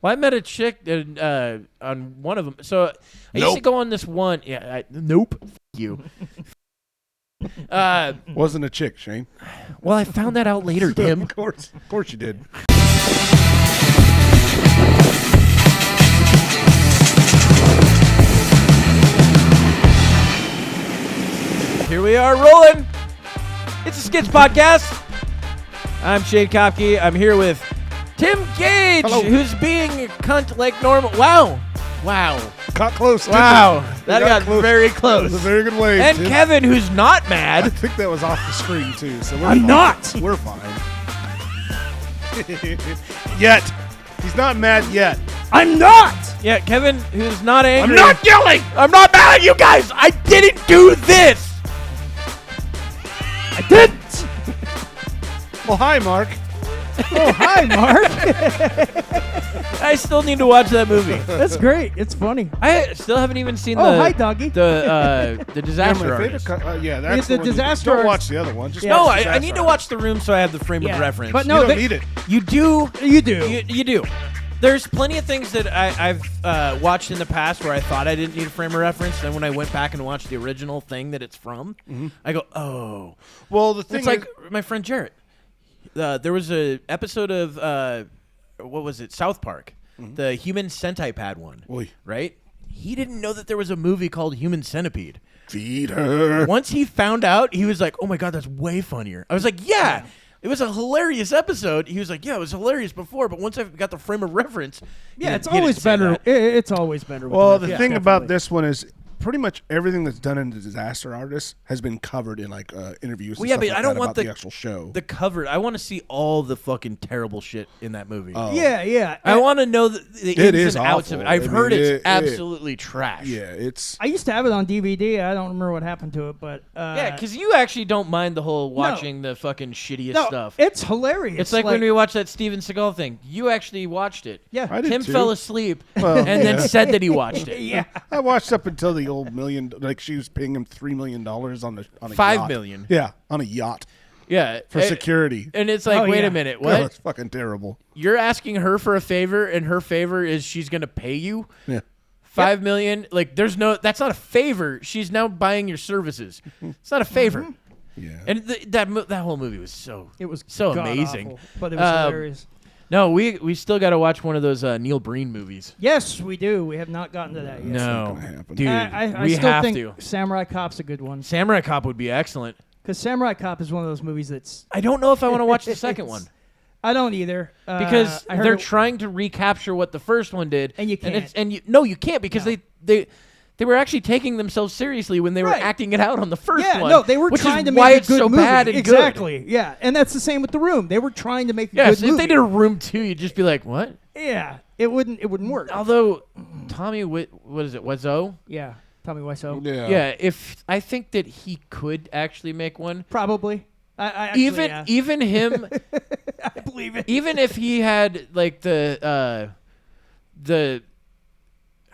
Well, I met a chick on one of them. So I used to go on this one. Yeah, nope. F you. Wasn't a chick, Shane. Well, I found that out later, Tim. Of course you did. Here we are rolling. It's a SKIDS Podcast. I'm Shane Kopke. I'm here with Tim Gage, who's being a cunt like normal. Wow. Got close. Wow. That got very close. That was a very good way. And Tim. Kevin, who's not I mad. think that was off the screen, too. So I'm not. We're fine. Yet. He's not mad yet. I'm not. Yeah, Kevin, who's not angry. I'm not yelling. I'm not mad at you guys. I didn't do this. I didn't. Well, hi, Mark. Oh, hi, Mark. I still need to watch that movie. That's great. It's funny. I still haven't even seen hi, doggy. the disaster my artist. favorite. The That's the one disaster Don't artist. watch the other one. Just No, watch I need to watch The Room so I have the frame of reference. But You no, don't need it. You do. You do. You do. There's plenty of things that I've watched in the past where I thought I didn't need a frame of reference. Then when I went back and watched the original thing that it's from, I go, oh. Well, the thing It's like my friend Jarrett. There was an episode of, what was it, South Park, the Human Centipede one, right? He didn't know that there was a movie called Human Centipede. Feed her. Once he found out, he was like, oh my God, that's way funnier. I was like, yeah. It was a hilarious episode. He was like, yeah, it was hilarious before, but once I got the frame of reference. Yeah, it's always better. It's always better. Well, the thing about this one is pretty much everything that's done in the Disaster Artist has been covered in like interviews. Well, yeah, and but stuff I like don't that want about the actual show. The cover. I want to see all the fucking terrible shit in that movie. Oh. Yeah. I want to know the ins and outs of it. I've heard it's absolutely trash. Yeah, it's. I used to have it on DVD. I don't remember what happened to it, but yeah, because you actually don't mind the whole watching the fucking shittiest stuff. It's hilarious. It's like when we watched that Steven Seagal thing. You actually watched it. Yeah, I did Tim too. fell asleep and then said that he watched it. Yeah, I watched up until the old million. Like she was paying him $3 million on a $5 yacht. million. Yeah, on a yacht Yeah, for security. And it's like, wait a minute, what? Oh, that's fucking terrible. You're asking her for a favor, and her favor is she's gonna pay you Yeah. $5 million. Like, that's not a favor. She's now buying your services. It's not a favor. Yeah. And that whole movie was so god amazing. awful, but it was hilarious. No, we still got to watch one of those Neil Breen movies. Yes, we do. We have not gotten to that yet. No, gonna happen. dude, I we still have think to. Samurai Cop's a good one. Samurai Cop would be excellent. Because Samurai Cop is one of those movies that's. I don't know if I want to watch the second one. I don't either. Because I heard they're trying to recapture what the first one did. And you can't. You can't because they were actually taking themselves seriously when they were acting it out on the first one. No, they were which trying is to why make it's a good so movie. bad and exactly. good. Yeah, and that's the same with The Room. They were trying to make a Yes, good movie. if they did a Room 2, you'd just be like, what? Yeah, it wouldn't work. Although Tommy Wiseau? Yeah, Tommy Wiseau. Yeah, I think that he could actually make one. Probably. I actually, even him. I believe it. Even if he had like the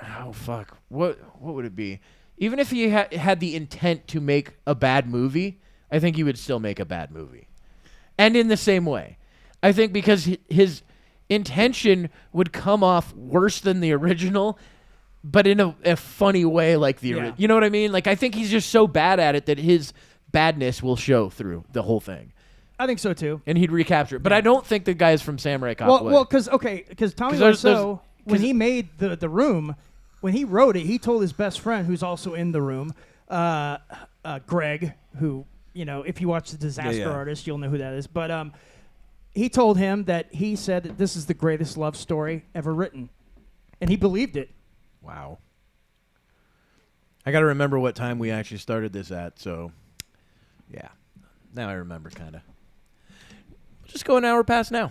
oh fuck, what would it be? Even if he had the intent to make a bad movie, I think he would still make a bad movie. And in the same way, I think because his intention would come off worse than the original, but in a funny way, like the original. You know what I mean? Like I think he's just so bad at it that his badness will show through the whole thing. I think so too. And he'd recapture it. But I don't think the guys from Samurai Cop would. Well, because Tommy Wiseau, when he made the Room, when he wrote it, he told his best friend, who's also in The Room, Greg, who, if you watch The Disaster Artist, you'll know who that is. But he told him that he said that this is the greatest love story ever written. And he believed it. Wow. I got to remember what time we actually started this at, so yeah. Now I remember, kind of. Just go an hour past now.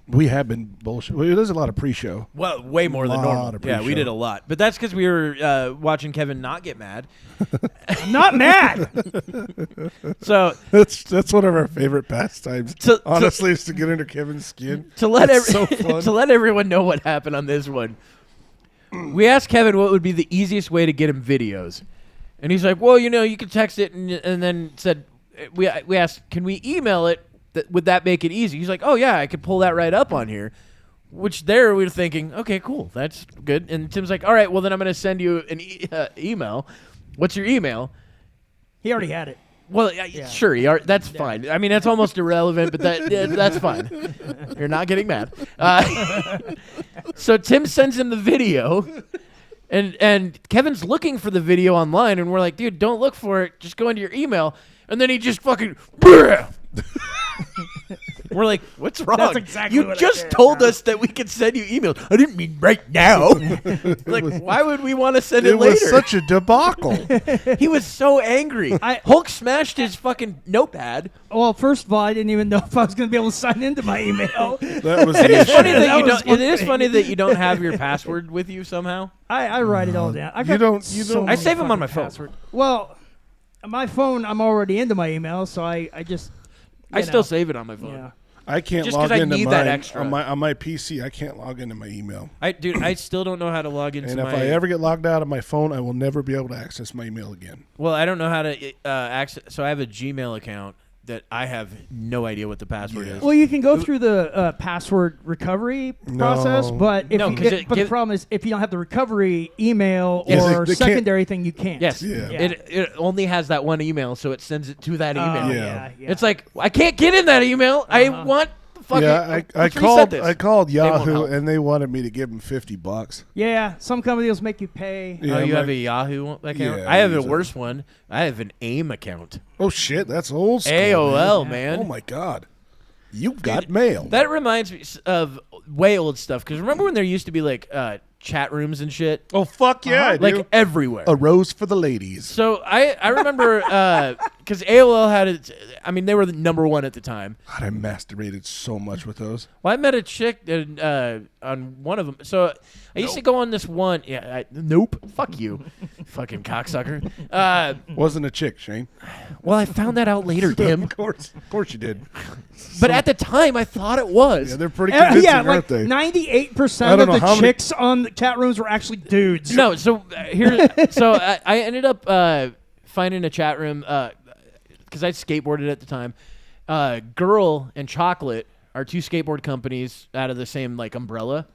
We have been bullshit. Well, there's a lot of pre-show. Well, way more than normal. Yeah, we did a lot. But that's because we were watching Kevin not get mad. I'm not mad! So that's one of our favorite pastimes. Honestly, is to get under Kevin's skin. To let to let everyone know what happened on this one. We asked Kevin what would be the easiest way to get him videos. And he's like, well, you can text it, and then said, we asked, can we email it? Would that make it easy? He's like, oh, yeah, I could pull that right up on here. which there we were thinking, okay, cool, that's good. And Tim's like, all right, well then I'm going to send you an email. What's your email? He already had it. Well, sure, that's fine. I mean, that's almost irrelevant, but that's fine. You're not getting mad. So Tim sends him the video, and Kevin's looking for the video online, and we're like, dude, don't look for it. Just go into your email. And then he just fucking... We're like, what's wrong? That's exactly you what just I did. told us that we could send you emails. I didn't mean right now. Like, why would we want to send it later? It was such a debacle. He was so angry. Hulk smashed his fucking notepad. Well, first of all, I didn't even know if I was going to be able to sign into my email. That was It the is issue. funny that That you was don't. one It is thing. funny that you don't have your password with you somehow. I write it all down. I've You got don't- so I many save 'em on fucking my phone. passwords. Well, my phone, I'm already into my email, so I just. I still save it on my phone. Yeah. I can't Just log 'cause I into need mine that extra. on my PC. I can't log into my email. I still don't know how to log into And my. if I ever get logged out of my phone, I will never be able to access my email again. Well, I don't know how to access. So I have a Gmail account that I have no idea what the password is. Well, you can go through the password recovery process, but if No, you 'cause get, but the problem is if you don't have the recovery email Yes. or They can't- secondary thing, you can't. Yes. Yeah. It only has that one email, so it sends it to that email. Yeah. It's like I can't get in that email. I want the fucking. Yeah, I let's reset called. this. I called They won't Yahoo, help. and they wanted me to give them $50. Yeah, some companies make you pay. Yeah, Oh, you I'm have like, a Yahoo account? Yeah, I have a usually. worse one. I have an AIM account. oh shit, that's old school. AOL, man. man. Oh my god, you've got mail. That reminds me of way old stuff. Because remember when there used to be like chat rooms and shit? oh fuck yeah, I Like do. everywhere. A rose for the ladies. So I remember because AOL had it. I mean, they were the number one at the time. God, I masturbated so much with those. Well, I met a chick on one of them. So I used to go on this one. Yeah, nope. Fuck you, fucking cocksucker. Wasn't a chick, Shane. Well, I found that out later, Tim. Of course you did. But at the time, I thought it was. Yeah, they're pretty convincing, Yeah, aren't like they? 98% I of don't know the how many- chicks on the chat rooms were actually dudes. No, so so I ended up finding a chat room because I skateboarded at the time. Girl and Chocolate are two skateboard companies out of the same like umbrella,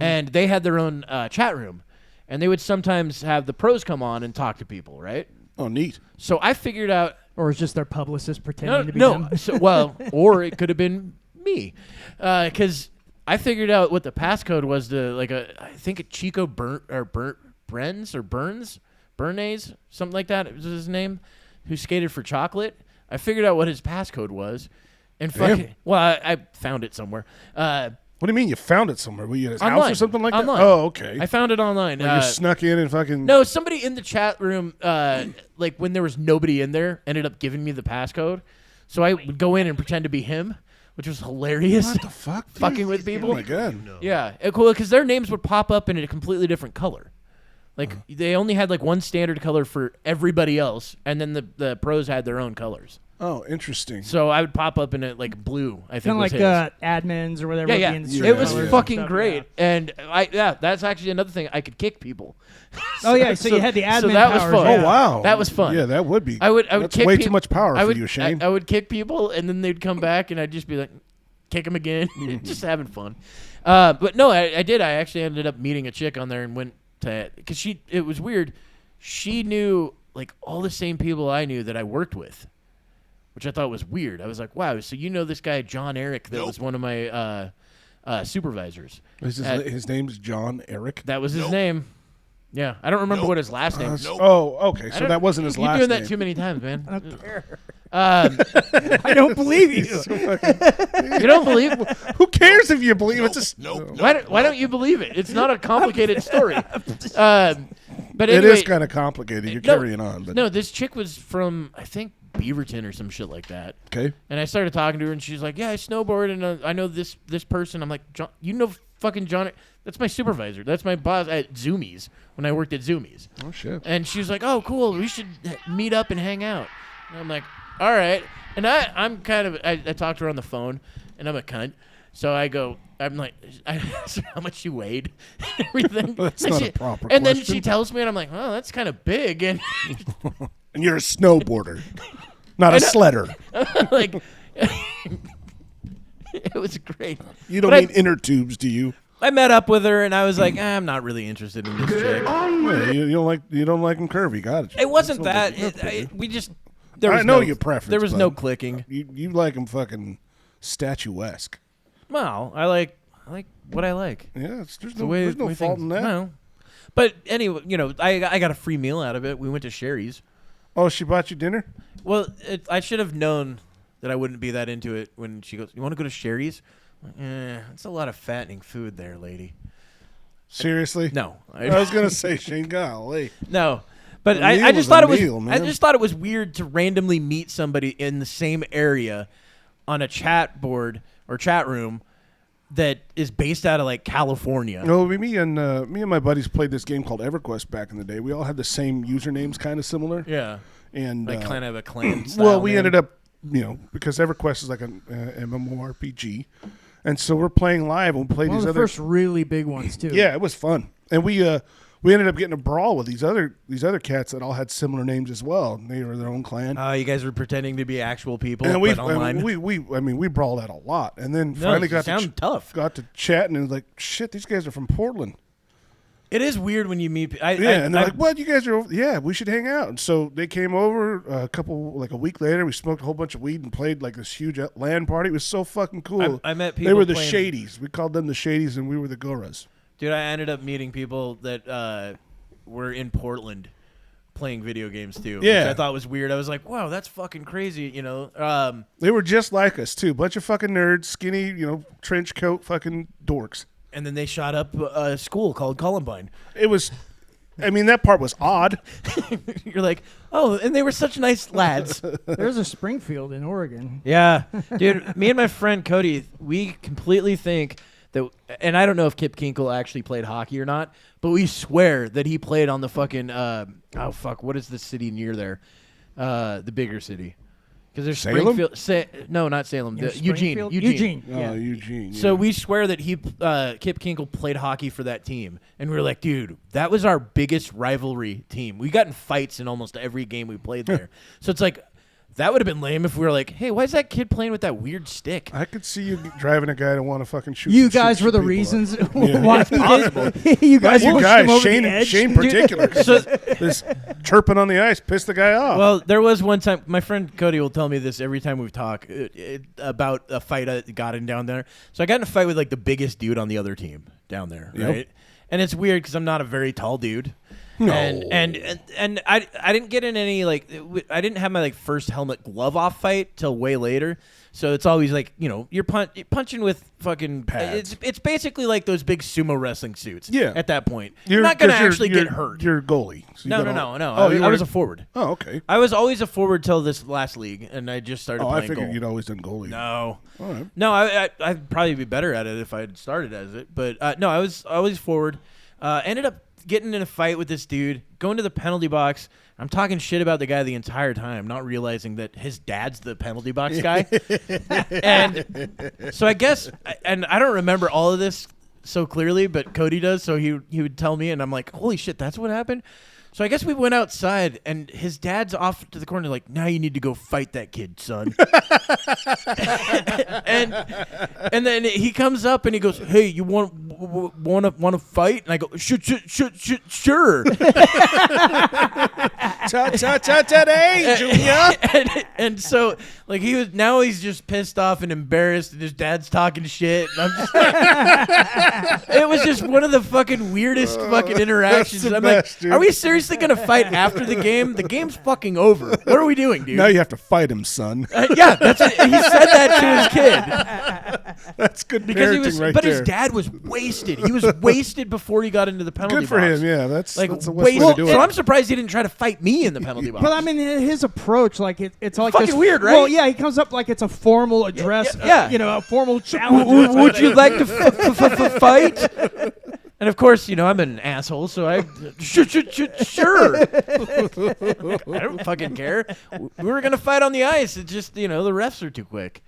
and they had their own chat room, and they would sometimes have the pros come on and talk to people, right? Oh, neat. So I figured out Or is just their publicist pretending to be them? so, well, or it could have been me, because I figured out what the passcode was to I think a Chico Bernays, something like that was his name, who skated for Chocolate. I figured out what his passcode was, and fucking I found it somewhere. What do you mean you found it somewhere? Were you at his house Online. or something like Online. that? Oh, okay. I found it online. Like you snuck in and fucking. No, somebody in the chat room, like when there was nobody in there, ended up giving me the passcode. So I would go in and pretend to be him, which was hilarious. What the fuck? dude? Fucking with people. Oh my god. Yeah, cool. Because their names would pop up in a completely different color. Like they only had like one standard color for everybody else, and then the pros had their own colors. Oh, interesting. So I would pop up in it like blue. I think Kind of was like his. admins or whatever. Yeah. with the insert It was colors and fucking stuff, great, yeah. and that's actually another thing. I could kick people. Oh yeah, so you had the admin So that was powers, fun. yeah. Oh wow. That was fun. Yeah, that would be. I would That's kick way peop- too much power I for would, you, Shane. I would kick people, and then they'd come back, and I'd just be like, kick them again, just having fun. But no, I did. I actually ended up meeting a chick on there and went to because it was weird. She knew like all the same people I knew that I worked with, which I thought was weird. I was like, wow, so you know this guy John Eric that was one of my supervisors. His name's John Eric. That was his name. Yeah, I don't remember what his last name was. Oh, okay. So that wasn't his last You're doing name. that too many times, man. I don't care. I don't believe you. You don't believe? Who cares if you believe it's just Why don't you believe it? It's not a complicated story. But It anyway, is kind of complicated. You're carrying on, but no, this chick was from I think Beaverton or some shit like that. okay. And I started talking to her, and she's like, "Yeah, I snowboard, and I know this person." I'm like, "John, you know fucking John? That's my supervisor. That's my boss at Zoomies when I worked at Zoomies." Oh shit. And she was like, "Oh, cool. We should meet up and hang out." And I'm like, "All right." And I'm kind of I talked to her on the phone, and I'm a cunt. So I'm like, I asked her how much she weighed and everything. That's and not she, a proper And then question. she tells me, and I'm like, oh, that's kind of big. And And you're a snowboarder, not a sledder. like, It was great. You don't But need inner tubes, do you? I met up with her, and I was like, I'm not really interested in this chick. Yeah, you don't like them curvy. Got it. It wasn't that. We just. There was I know no, your preference. There was no bud. clicking. You like them fucking statuesque. Well, I like what I like. Yeah, there's The way no fault things- in that. No. But anyway, I got a free meal out of it. We went to Sherry's. Oh, she bought you dinner? Well, I should have known that I wouldn't be that into it when she goes, "You want to go to Sherry's?" It's a lot of fattening food there, lady. Seriously? No. I was gonna say, Shane, golly. No. But A meal I is just a thought it was meal, I man. just thought it was weird to randomly meet somebody in the same area on a chat board or chat room that is based out of like California. No, me and my buddies played this game called EverQuest back in the day. We all had the same usernames, kind of similar. Yeah. And Like kind of a clan style. well, we name. ended up, because EverQuest is like an MMORPG, and so we're playing live and we played One of these the other. first really big ones too. Yeah, it was fun, and we ended up getting a brawl with these other cats that all had similar names as well. They were their own clan. You guys were pretending to be actual people, And but online. we brawled out a lot, and then No, finally you got sound tough. got to chatting, and was like, shit, these guys are from Portland. It is weird when you meet. And they're like, what? You guys are over? Yeah, we should hang out. And so they came over a week later. We smoked a whole bunch of weed and played like this huge LAN party. It was so fucking cool. I met people. They were the playing, Shadies. We called them the Shadies, and we were the Goras. Dude, I ended up meeting people that were in Portland playing video games too. Yeah. Which I thought was weird. I was like, wow, that's fucking crazy. They were just like us too. Bunch of fucking nerds, skinny, trench coat, fucking dorks. And then they shot up a school called Columbine. It was. I mean, that part was odd. You're like, oh, and they were such nice lads. There's a Springfield in Oregon. Yeah. Dude, me and my friend Cody, we completely think that, and I don't know if Kip Kinkle actually played hockey or not, but we swear that he played on the fucking, what is the city near there? The bigger city. Because there's Salem? Springfield. No, not Salem. Near Eugene. Springfield? Eugene. Oh, Yeah. Eugene. So yeah. we swear that Kip Kinkle played hockey for that team, and we were like, dude, that was our biggest rivalry team. We got in fights in almost every game we played there. So it's like, that would have been lame if we were like, hey, why is that kid playing with that weird stick? I could see you driving a guy to want to fucking shoot. You shoot guys were the people reasons up. why It's possible. you guys You pushed guys, him over Shane, the edge. Shane in particular. This chirping on the ice pissed the guy off. Well, there was one time, my friend Cody will tell me this every time we talk about a fight I got in down there. So I got in a fight with like the biggest dude on the other team down there, Yep. right? And it's weird because I'm not a very tall dude. No. And I didn't get in any I didn't have my like first helmet glove off fight till way later. So it's always like, you're punching with fucking Pads. It's basically like those big sumo wrestling suits. Yeah. At that point, you're not gonna actually get hurt. You're a goalie. So you No. Oh, I was a forward. Oh, okay. I was always a forward till this last league, and I just started Oh, I playing figured goal. you'd always done goalie. No. All right. No, I'd probably be better at it if I had started as it. But no, I was always forward. Ended up getting in a fight with this dude, going to the penalty box. I'm talking shit about the guy the entire time, not realizing that his dad's the penalty box guy. And so I guess, and I don't remember all of this so clearly, but Cody does, so he would tell me, and I'm like, holy shit, that's what happened? So I guess we went outside, and his dad's off to the corner like, now you need to go fight that kid, son. and then he comes up and he goes, hey, you want to fight? And I go, sure. Today, Junior. and so like he's just pissed off and embarrassed, and his dad's talking shit. And I'm just like, it was just one of the fucking weirdest fucking interactions. the I'm best, like, dude. are we seriously gonna fight after the game? The game's fucking over. What are we doing, dude? Now you have to fight him, son. Yeah, that's it. He said that to his kid That's good because he parenting was. right But there. his dad was wasted. He was wasted before he got into the penalty Good for box. him. Yeah, that's Like the best way to do so it. I'm surprised he didn't try to fight me in the penalty box. But I mean, his approach, like it's like Fucking this, weird, right? Well, yeah, he comes up like it's a formal address. yeah. A formal challenge. Would you like to fight? And of course, I'm an asshole, so I sure. I don't fucking care. We were gonna fight on the ice. It's just the refs are too quick.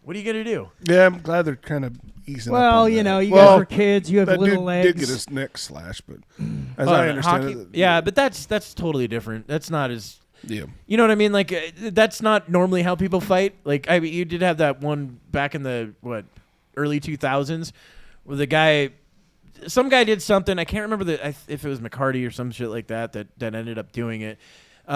What are you gonna do? Yeah, I'm glad they're kind of easing up Well, on you that. know, you Well, guys were kids. You have that little dude legs. did get his neck slashed, but as I understand hockey, it, yeah, but that's totally different. That's not as Yeah. You know what I mean? Like, that's not normally how people fight. Like, I mean, you did have that one back in the, early 2000s where some guy did something. I can't remember if it was McCarty or some shit like that ended up doing it, or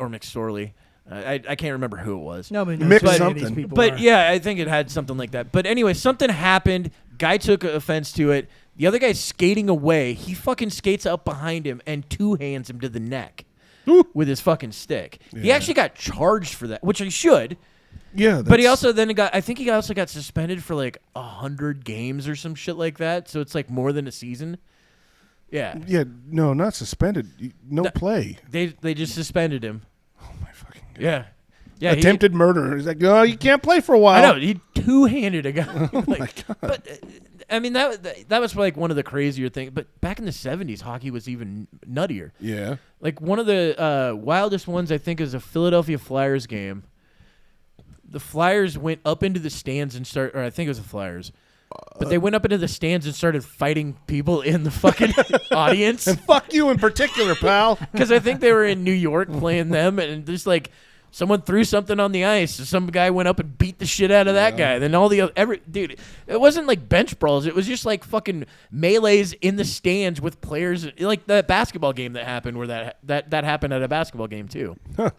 McSorley. I can't remember who it was. Nobody knows who something. any of these people But are. yeah, I think it had something like that. But anyway, something happened. Guy took offense to it. The other guy's skating away. He fucking skates up behind him and two-hands him to the neck with his fucking stick. Yeah. He actually got charged for that, which he should. Yeah, But he also I think he also got suspended for like 100 games or some shit like that. So it's like more than a season. Yeah. Yeah, no, not suspended. No play. They just suspended him. Oh my fucking God. Yeah. Yeah. Attempted murder. He's like, no, you can't play for a while. I know. He two-handed a guy. Oh my God. But I mean that was like one of the crazier things. But back in the 70s, hockey was even nuttier. Yeah. Like one of the wildest ones I think is a Philadelphia Flyers game. The Flyers went up into the stands and or I think it was the Flyers. But they went up into the stands and started fighting people in the fucking audience. And fuck you in particular, pal. Because I think they were in New York playing them, and just like someone threw something on the ice. So some guy went up and beat the shit out of that guy. Then all the other dude, it wasn't like bench brawls. It was just like fucking melees in the stands with players, like that basketball game that happened where that happened at a basketball game too. Huh.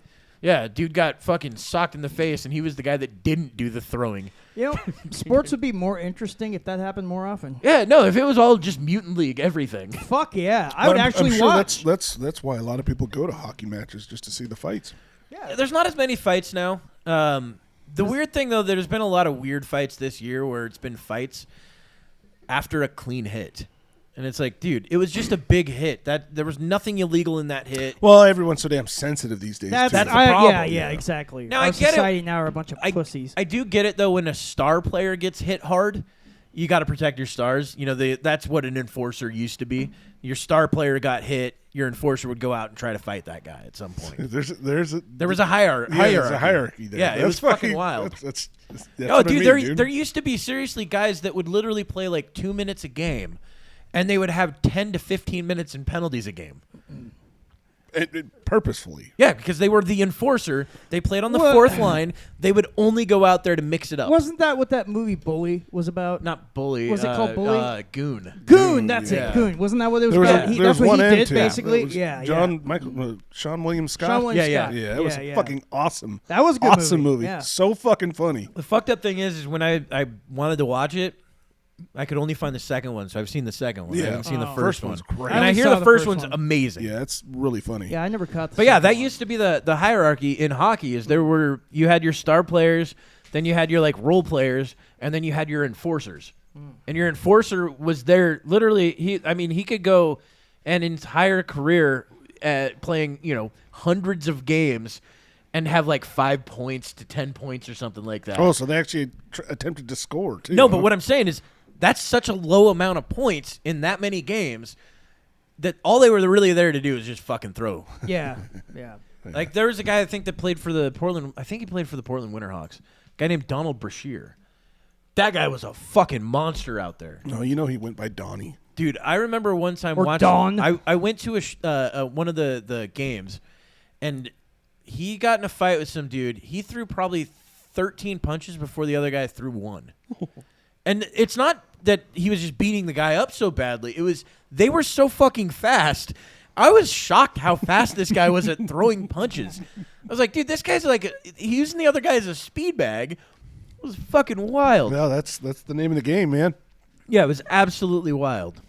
Yeah, dude got fucking socked in the face, and he was the guy that didn't do the throwing. You know, sports would be more interesting if that happened more often. Yeah, no, if it was all just Mutant League, everything. Fuck yeah, I would actually sure watch. That's why a lot of people go to hockey matches, just to see the fights. Yeah, There's not as many fights now. The weird thing, though, there's been a lot of weird fights this year where it's been fights after a clean hit. And it's like, dude, it was just a big hit. There was nothing illegal in that hit. Well, everyone's so damn sensitive these days. That's too. the problem. Yeah, exactly. Now, Our I get society it. now are a bunch of pussies. I do get it, though, when a star player gets hit hard, you got to protect your stars. You know, that's what an enforcer used to be. Your star player got hit, your enforcer would go out and try to fight that guy at some point. There was a hierarchy. There's a hierarchy there. Yeah, it was fucking wild. That's Oh, what I dude, mean, there used to be seriously guys that would literally play like 2 minutes a game, and they would have 10 to 15 minutes in penalties a game. Purposefully. Yeah, because they were the enforcer. They played on the fourth line. They would only go out there to mix it up. Wasn't that what that movie Bully was about? Not Bully. Was it called Bully? Goon. Goon, that's yeah. it. Goon. Wasn't that what it was There was about? a- there That's was what he one did, end to it. basically. It was Yeah, Sean William Scott. Sean William Yeah, Scott. Yeah, it was fucking awesome. That was a good awesome movie. Yeah. So fucking funny. The fucked up thing is when I wanted to watch it, I could only find the second one, so I've seen the second one. I haven't seen the Oh. first one. one's great. And I only hear saw the the first first one's one. amazing. Yeah, it's really funny. Yeah, I never caught the But yeah, second that one. used to be the hierarchy in hockey. Is you had your star players, then you had your like role players, and then you had your enforcers. And your enforcer was there literally. He could go an entire career playing hundreds of games and have like 5 points to 10 points or something like that. Oh, so they actually attempted to score too. No, huh? but what I'm saying is that's such a low amount of points in that many games that all they were really there to do is just fucking throw. Yeah. Like there was a guy I think that played for the Portland. I think he played for the Portland Winterhawks. A guy named Donald Brashear. That guy was a fucking monster out there. No, he went by Donnie. Dude, I remember one time Or watching. Dawn. I went to one of the games, and he got in a fight with some dude. He threw probably 13 punches before the other guy threw one. And it's not that he was just beating the guy up so badly. It was they were so fucking fast. I was shocked how fast this guy was at throwing punches. I was like, dude, this guy's like he's using the other guy as a speed bag. It was fucking wild. Well, that's the name of the game, man. Yeah, it was absolutely wild.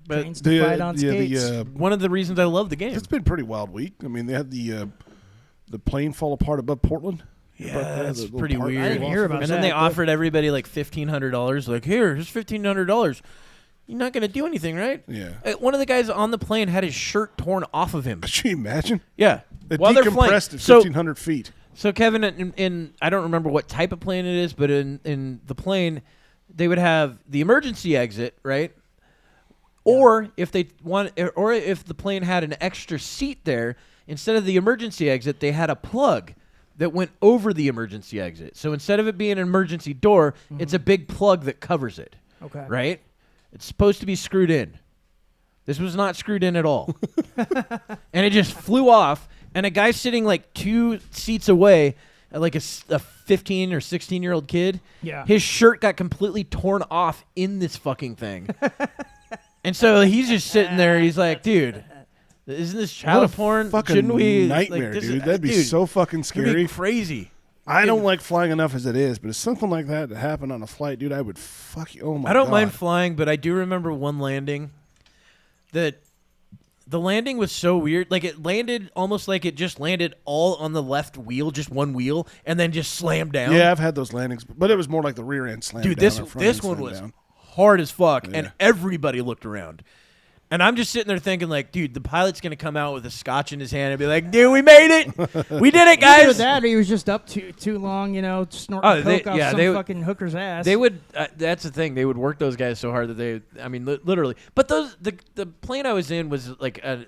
But Trains to fight on skates. one of the reasons I love the game. It's been a pretty wild week. I mean, they had the plane fall apart above Portland. Yeah, About that's pretty part weird. I didn't hear about and then they that. offered everybody like $1,500. Like, here's $1,500. You're not going to do anything, right? Yeah. One of the guys on the plane had his shirt torn off of him. Could you imagine? Yeah. It While they're flying. decompressed at So, 1,500 feet. so Kevin, in I don't remember what type of plane it is, but in the plane, they would have the emergency exit, right? Or if they want, or if the plane had an extra seat there, instead of the emergency exit, they had a plug that went over the emergency exit. So instead of it being an emergency door, it's a big plug that covers it. Okay. Right? It's supposed to be screwed in. This was not screwed in at all. And it just flew off, and a guy sitting like 2 seats away, like a 15 or 16-year-old kid. Yeah. His shirt got completely torn off in this fucking thing. And so he's just sitting there. He's like, dude, isn't this child porn? Fucking Shouldn't we nightmare, like, dude. That'd be so fucking It'd be scary. crazy. I don't like flying enough as it is, but if something like that happened on a flight, dude, I would fuck you. Oh my god. I don't mind flying, but I do remember one landing that the landing was so weird. Like it landed almost like it just landed all on the left wheel, just one wheel, and then just slammed down. Yeah, I've had those landings, but it was more like the rear end slam. Dude, down, this one was hard as fuck, Yeah. and everybody looked around. And I'm just sitting there thinking, like, dude, the pilot's gonna come out with a scotch in his hand and be like, "Dude, we made it, we did it, Either guys." that, or he was just up too long, snorting coke off some fucking hooker's ass. They would. That's the thing. They would work those guys so hard that they. I mean, literally. But the plane I was in was like a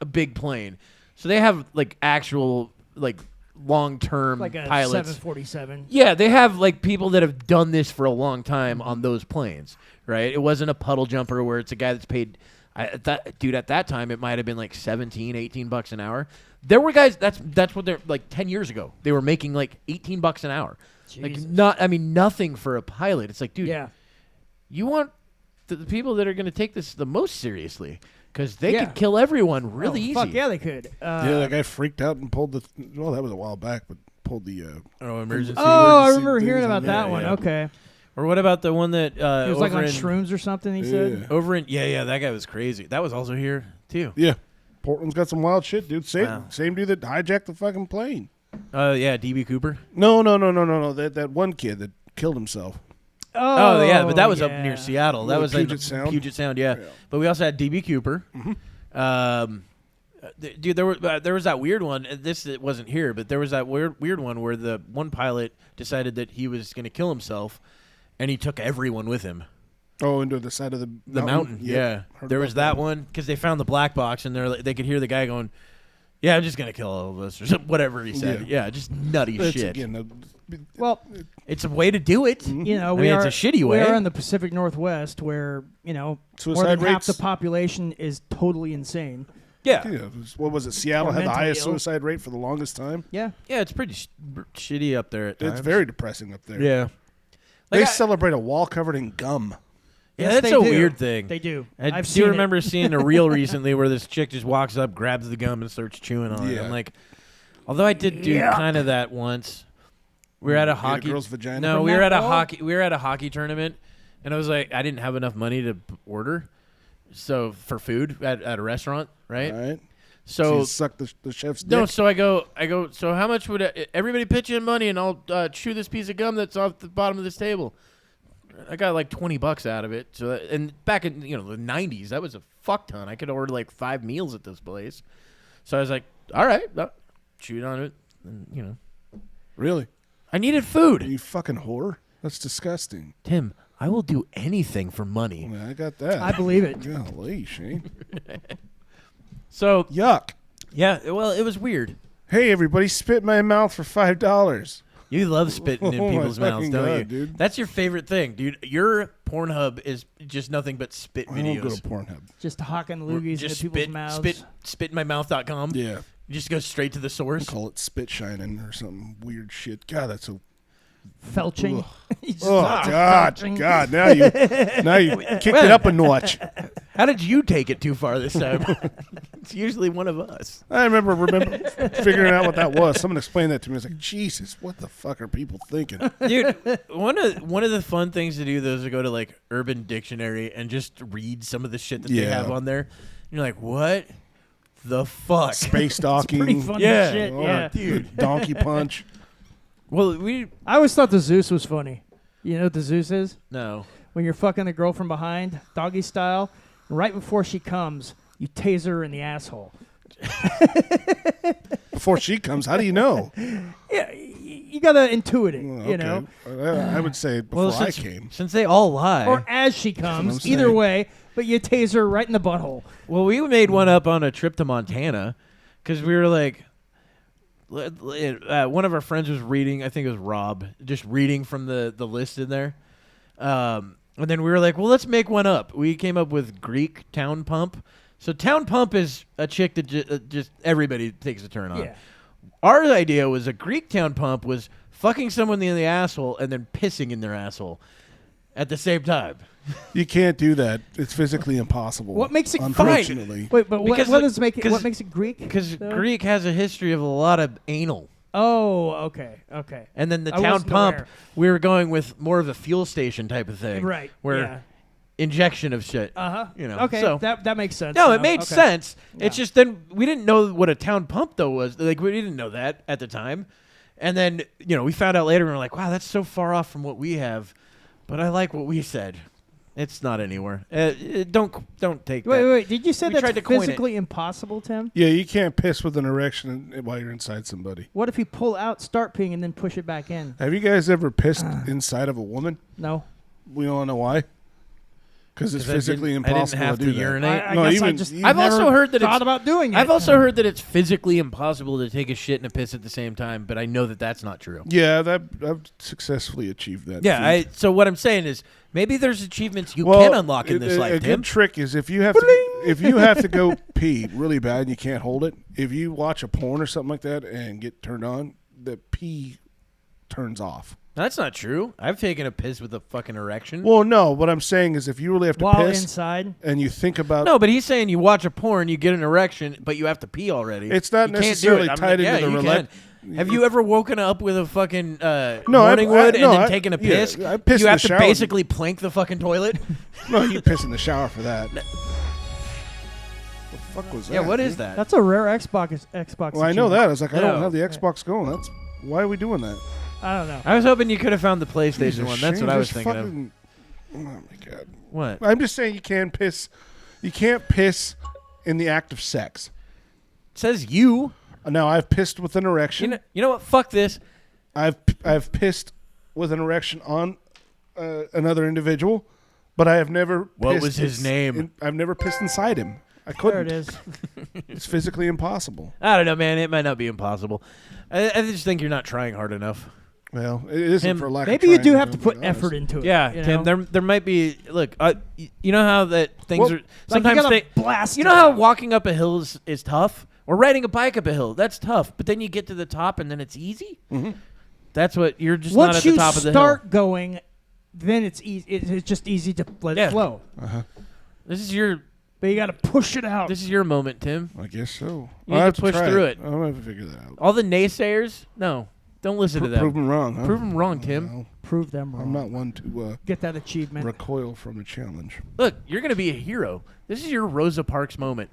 big plane, so they have like actual like long-term like a pilots. 747. Yeah, they have like people that have done this for a long time on those planes, right? It wasn't a puddle jumper where it's a guy that's paid. At that time, it might have been like $17-18 an hour. There were guys. That's what they're like 10 years ago. They were making like $18 an hour. Jesus. Like nothing for a pilot. It's like, dude, Yeah. you want the people that are going to take this the most seriously because they could kill everyone really easy. Fuck yeah, they could. Yeah, that guy freaked out and pulled the. Well, that was a while back, but pulled the. Emergency. Oh, I emergency remember things hearing on about there, that one. yeah. Okay. Or what about the one that He was like on in, shrooms or something, he said. over in that guy was crazy. That was also here too. Yeah, Portland's got some wild shit, dude. Wow. Same dude that hijacked the fucking plane. Yeah, DB Cooper. No. That one kid that killed himself. Oh yeah, but that was up yeah. near Seattle. That Little was like Puget Sound? Puget Sound, yeah. But we also had DB Cooper. Dude, there was that weird one. It wasn't here, but there was that weird one where the one pilot decided that he was going to kill himself, and he took everyone with him. Oh, into the side of the Mountain. Yeah. There was that one because they found the black box, and they could hear the guy going, "Yeah, I'm just going to kill all of us," or whatever he said. Yeah, just nutty shit. Well, it's a way to do it. It's a shitty way. We are in the Pacific Northwest where, more Suicide than half rates? the population is totally insane. Yeah. What was it? Seattle Or had the mentally highest ill. suicide rate for the longest time. Yeah. Yeah, it's pretty shitty up there at times. It's very depressing up there. Yeah. They celebrate a wall covered in gum. Yeah, Yes, that's they a do. weird thing. They do. I I've do seen remember it. seeing a reel recently where this chick just walks up, grabs the gum, and starts chewing on it. Yeah. I'm like, although I did do kind of that once. We were at a hockey. girl's vagina No, from we were that at a ball? hockey. We were at a hockey tournament, and I was like, I didn't have enough money to order, so for food at a restaurant, right? All right. So you suck the chef's dick. no, so I go. So how much would everybody pitch in money, and I'll chew this piece of gum that's off the bottom of this table. I got like $20 out of it. So and back in the 90s, that was a fuck ton. I could order like 5 meals at this place. So I was like, all right, chewed on it, and Really? I needed food. You fucking whore. That's disgusting. Tim, I will do anything for money. Yeah, I got that. I believe it. Golly, Shane. So Yuck. yeah, well, it was weird. Hey, everybody, spit in my mouth for $5. You love spitting in Oh, my people's mouths, fucking don't God, you? dude. That's your favorite thing, dude. Your Pornhub is just nothing but spit I don't go videos. to Pornhub. Just hawking loogies Just into people's mouths. spitmymouth.com. Yeah. You just go straight to the source. Call it spit shining or some weird shit. God, that's so. Felching. You just- Oh God, felching. God! Now you kicked it up a notch. How did you take it too far this time? It's usually one of us. I remember figuring out what that was. Someone explained that to me. I was like, Jesus, what the fuck are people thinking? Dude, one of the fun things to do though is to go to like Urban Dictionary and just read some of the shit that they Yeah. have on there. And you're like, what the fuck? Space Pretty docking, funny Yeah. shit. oh, Yeah. dude, donkey punch. Well, I always thought the Zeus was funny. You know what the Zeus is? no. When you're fucking the girl from behind, doggy style, right before she comes, you tase her in the asshole. Before she comes, how do you know? Yeah, you gotta intuit it, Well, you know? I would say before I since, came. since they all lie. Or as she what comes, I'm either saying. way, but you tase her right in the butthole. Well, we made one up on a trip to Montana because we were like, one of our friends was reading, I think it was Rob, just reading from the list in there. And then we were like, well, let's make one up. We came up with Greek town pump. So town pump is a chick that just everybody takes a turn on. Yeah. Our idea was a Greek town pump was fucking someone in the asshole and then pissing in their asshole at the same time. You can't do that. It's physically impossible. What makes it unfortunately? Wait, but Because what the- does make it? cause- What makes it Greek? Because though? Greek has a history of a lot of anal. Oh, okay. And then the I town wasn't pump, aware. we were going with more of a fuel station type of thing. Right. Where yeah. injection of shit. You know, Okay. so- that makes sense. No, now. it made Okay. sense. It's Yeah. just then we didn't know what a town pump though was. Like we didn't know that at the time. And then, we found out later and we're like, wow, that's so far off from what we have. But I like what we said. It's not anywhere. Don't take that. Wait. Did you say We that's tried to coin it. physically impossible, Tim? Yeah, you can't piss with an erection while you're inside somebody. What if you pull out, start peeing, and then push it back in? Have you guys ever pissed inside of a woman? No. We all know why. Because it's 'Cause physically I impossible didn't have to do that. urinate. I No, guess I even- just I've also never heard that thought it's about doing it. I've also heard that it's physically impossible to take a shit and a piss at the same time, but I know that that's not true. Yeah, I've successfully achieved that. Yeah, feat. so what I'm saying is maybe there's achievements you can unlock in this life, A Tim. good trick is if you have to go pee really bad and you can't hold it, if you watch a porn or something like that and get turned on, the pee turns off. That's not true. I've taken a piss with a fucking erection. Well, no, what I'm saying is if you really have to while piss inside. and you think about No, but he's saying you watch a porn, you get an erection, but you have to pee already. It's not You can't do necessarily it. I'm tied like, into yeah, the you roulette. can. Have you ever woken up with a fucking No, morning wood and then I- taken a yeah, piss? I piss you in have the to shower. basically plank the fucking toilet. No, you piss in the shower for that. What the fuck was that? Yeah, what is dude? that? That's a rare Xbox. Well, I know that. I was like, I Yeah. don't have the Xbox going. That's why are we doing that? I don't know. I was hoping you could have found the PlayStation Jesus, one. That's Shane, what I was just thinking of. fucking- Oh my god! What? I'm just saying you can't piss. You can't piss in the act of sex. It says you. Now I've pissed with an erection. You know what? Fuck this. I've pissed with an erection on another individual, but I have never. What pissed was his name? I've never pissed inside him. I There couldn't. it is. It's physically impossible. I don't know, man. It might not be impossible. I just think you're not trying hard enough. Well, it isn't Tim, for lack Maybe of you trying, do have to be put honest. effort into it. Yeah, you Tim. know? There might be. Look, you know how that things Well, are sometimes you gotta they blast. You it know how out. walking up a hill is tough, or riding a bike up a hill. That's tough, but then you get to the top and then it's easy. Mm-hmm. That's what you're just Once not at the you top of the start hill. going, then it's easy. It's just easy to let Yeah. it flow. This is your But you got to push it out. this is your moment, Tim. I guess so. You I'll need have to to push try through it. I'm gonna have to figure that out. All the naysayers, no, don't listen to them. Prove them wrong. Huh? Prove them wrong, Tim. Well, Prove them wrong. I'm not one to Get that achievement. recoil from a challenge. Look, you're gonna be a hero. This is your Rosa Parks moment.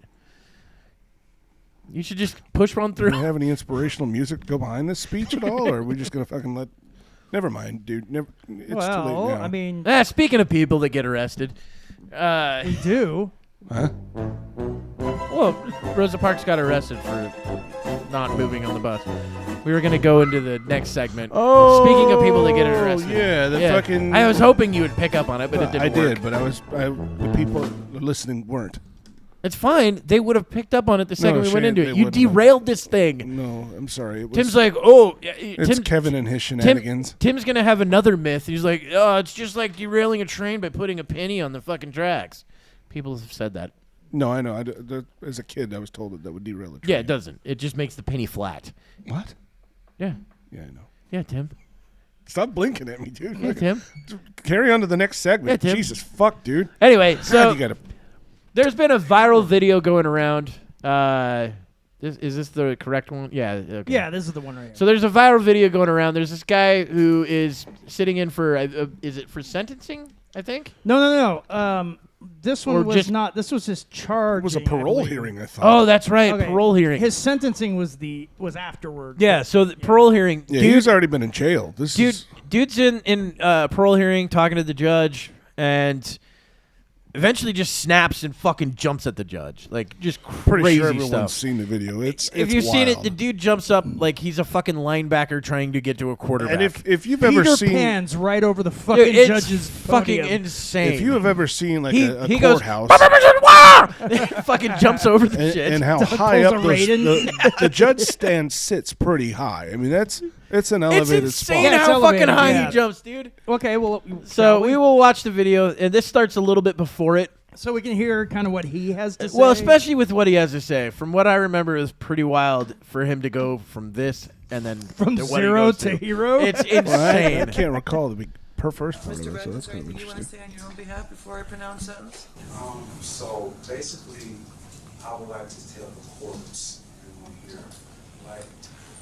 You should just push on Do you through. have any inspirational music to go behind this speech at all, or are we just gonna fucking let? Never mind, dude. Never. It's too late well, now. I mean, Speaking of people that get arrested, we do. Huh? well, Rosa Parks got arrested for not moving on the bus. We were gonna go into the next segment. Oh, Speaking of people that get arrested, yeah, the fucking. I was hoping you would pick up on it, but it didn't I work. did, but the people listening weren't. It's fine. They would have picked up on it the second we went Shane, into they it. You wouldn't have. derailed this thing. No, I'm sorry. It was, Tim's like, oh, it's Kevin and his shenanigans. Tim's gonna have another myth. He's like, oh, it's just like derailing a train by putting a penny on the fucking tracks. People have said that. No, I know. As a kid, I was told that would derail a train. Yeah, it doesn't. It just makes the penny flat. What? Yeah, Yeah, I know. yeah, Tim. Stop blinking at me, dude. Yeah, Tim. Carry on to the next segment. Yeah, Tim. Jesus fuck, dude. Anyway, God, so you gotta. there's been a viral video going around. Is this the correct one? Yeah. Okay. Yeah, this is the one right here. So there's a viral video going around. There's this guy who is sitting in for, is it for sentencing, I think? No. This Or one was just- not. This was his charge. It was a parole hearing, I thought. Oh, that's right. Okay. Parole hearing. His sentencing was afterwards. Yeah, so the parole hearing. yeah, he's already been in jail. This is. Dude's in parole hearing talking to the judge and eventually just snaps and fucking jumps at the judge. Like, just Pretty crazy sure everyone's stuff. seen the video. It's If you've seen it, wild. the dude jumps up like he's a fucking linebacker trying to get to a quarterback. And if you've Peter ever seen, Pans right over the fucking Dude, it's judge's fucking podium. insane. if you have ever seen like he a goes, courthouse. fucking jumps over the shit. and how high pulls up a Raiden. the judge stand sits pretty high. I mean, it's an it's elevated insane spot. Yeah, it's how fucking elevated, high yeah. he jumps, dude. Okay, well, So we will watch the video, and this starts a little bit before it. So we can hear kind of what he has to say. Well, especially with what he has to say. From what I remember, it was pretty wild for him to go from this and then from to what he zero goes to to. hero. It's Well, insane. I can't recall the first part of Mr. it, so Redden, that's sir, kind of anything you want to interesting. say on your own behalf before I pronounce sentence? So basically, I would like to tell the courts here, like,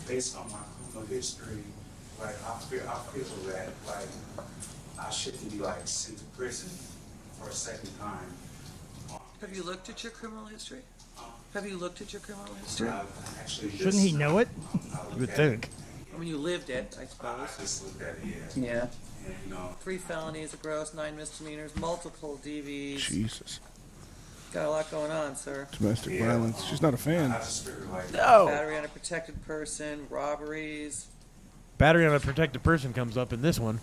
based on my criminal history, like, I feel that, like, I shouldn't be, like, sent to prison for a second time. Have you looked at your criminal history? Have you looked at your criminal history? Actually, Shouldn't he know it? You would think. I mean, you lived it, I I suppose. just looked at it, Yeah. and, 3 felonies, a gross, 9 misdemeanors, multiple DVs. Jesus. Got a lot going on, sir. Domestic violence. She's not a fan. I just figured, like, No. Battery on a protected person, robberies, Battery on a protected person comes up in this one.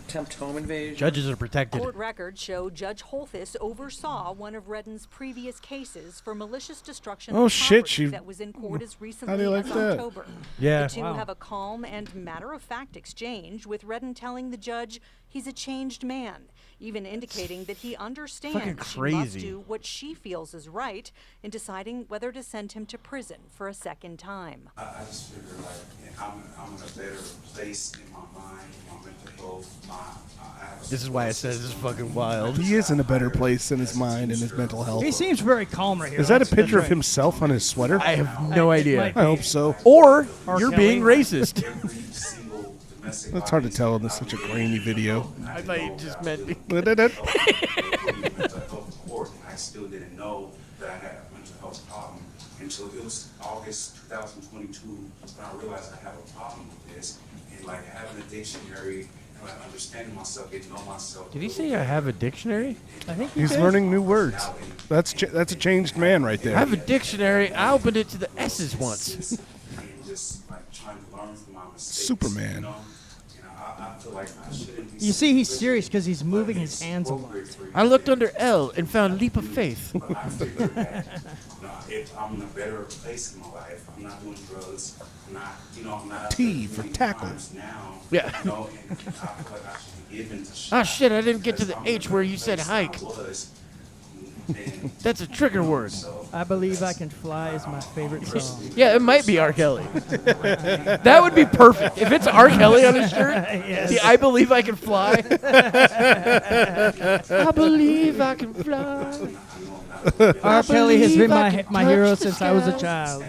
attempt home invasion. Judges are protected. Court records show Judge Holthus oversaw one of Redden's previous cases for malicious destruction Oh, of shit, property she- that was in court as How do recently you like as that? October. Yeah. The two Wow. have a calm and matter-of-fact exchange, with Redden telling the judge he's a changed man, even indicating that he understands fucking she must crazy. do what she feels is right in deciding whether to send him to prison for a second time. I just figured, like, I'm in a better place in my mind, my mental health, This is why it says it's fucking wild. He is in a better place in his mind and his mental health. He seems very calm right here. Is that a That's picture of right. himself on his sweater? I have no idea. might I hope so. Or R. you're Kelly. being racist. every single domestic That's hard to tell in this such a grainy video. I thought you just meant. mental health court, and I still didn't know that I had a mental health problem until it was August 2022 when I realized I have a problem with this, and like having a dictionary and like understanding myself, getting to know myself. Did he say I have a dictionary? I think he He's did. learning new words. That's a changed man right I there. have a dictionary. I opened it to the S's once. And just like trying to learn from my mistakes. Superman. You know, I feel like I shouldn't be. You see, he's serious because he's moving his hands a lot. I looked under L and found leap of faith. But I figured that, if I'm in a better place in my life, I'm not doing drugs, I'm not, I'm not. T for doing tackle. crimes now. Yeah. And I feel like I should be given to. Ah, shit, I didn't get to the H where you said hike. That's a trigger word. I Believe I Can Fly is my favorite song. Yeah, it might be R. Kelly. That would be perfect. If it's R. Kelly on his shirt, the I Believe I Can Fly. I believe I can fly. R. Kelly has been believe I can my hero touch the since I was a skies. child.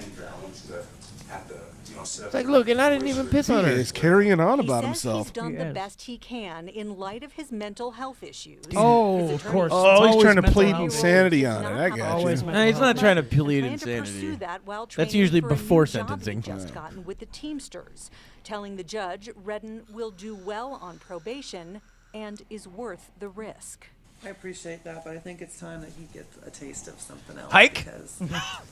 It's like, look, and I didn't even piss on her. He's carrying on He about says himself. he's done Yes. the best he can in light of his mental health issues. Oh, His of attorney course. says Oh, he's Always trying to mental plead health. insanity on it. I got Always you. mental He's not health. trying to They plead plan to pursue insanity. that while That's training usually for a before new job sentencing. he'd just gotten with the Teamsters, telling the judge Redden will do well on probation and is worth the risk. I appreciate that, but I think it's time that he gets a taste of something else. Hike? Because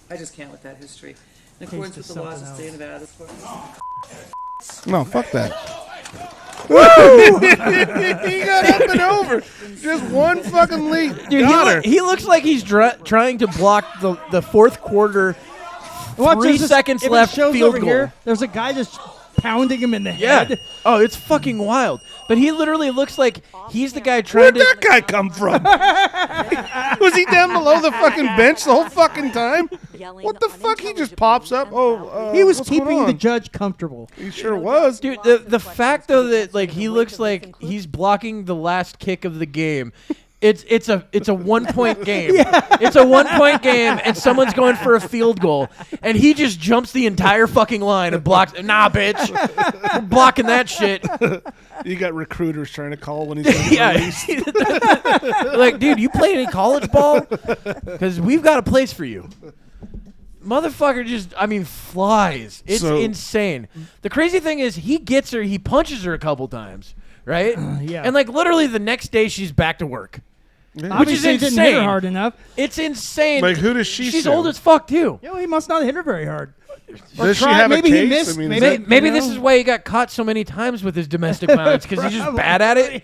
I just can't with that history. In accordance with of the laws of something state of Nevada, this court- No, fuck that. He got up and over. Just one fucking leap. Dude, Got her. he looks like he's trying to block the fourth quarter. Watch, 3 there's this- seconds if it left, shows field over goal. Here, there's a guy just pounding him in the Yeah. head. Oh, it's fucking wild. But he literally looks like he's the guy trying Where'd to. that guy come from? Was he down below the fucking bench the whole fucking time? Yelling What the fuck? He just pops up. Oh, He was what's going keeping the on? judge comfortable. He sure was. Dude, the fact though that like he looks like he's blocking the last kick of the game. It's a 1 point game. It's a 1 point game, and someone's going for a field goal, and he just jumps the entire fucking line and blocks. Nah, bitch, we're blocking that shit. You got recruiters trying to call when he's Yeah, like, dude, you play any college ball? Because we've got a place for you. Motherfucker just, flies. It's So- insane. The crazy thing is he gets her, he punches her a couple times, right? Yeah. And like literally the next day she's back to work. Obviously, he didn't hit her insane. hard enough. It's insane. Like, who does she She's sue? old as fuck too. Yo, he must not hit her very hard. Or Does she tried- have a maybe he case? missed. I mean, is maybe that- Maybe you this know? is why he got caught so many times with his domestic violence because he's just Probably. bad at it.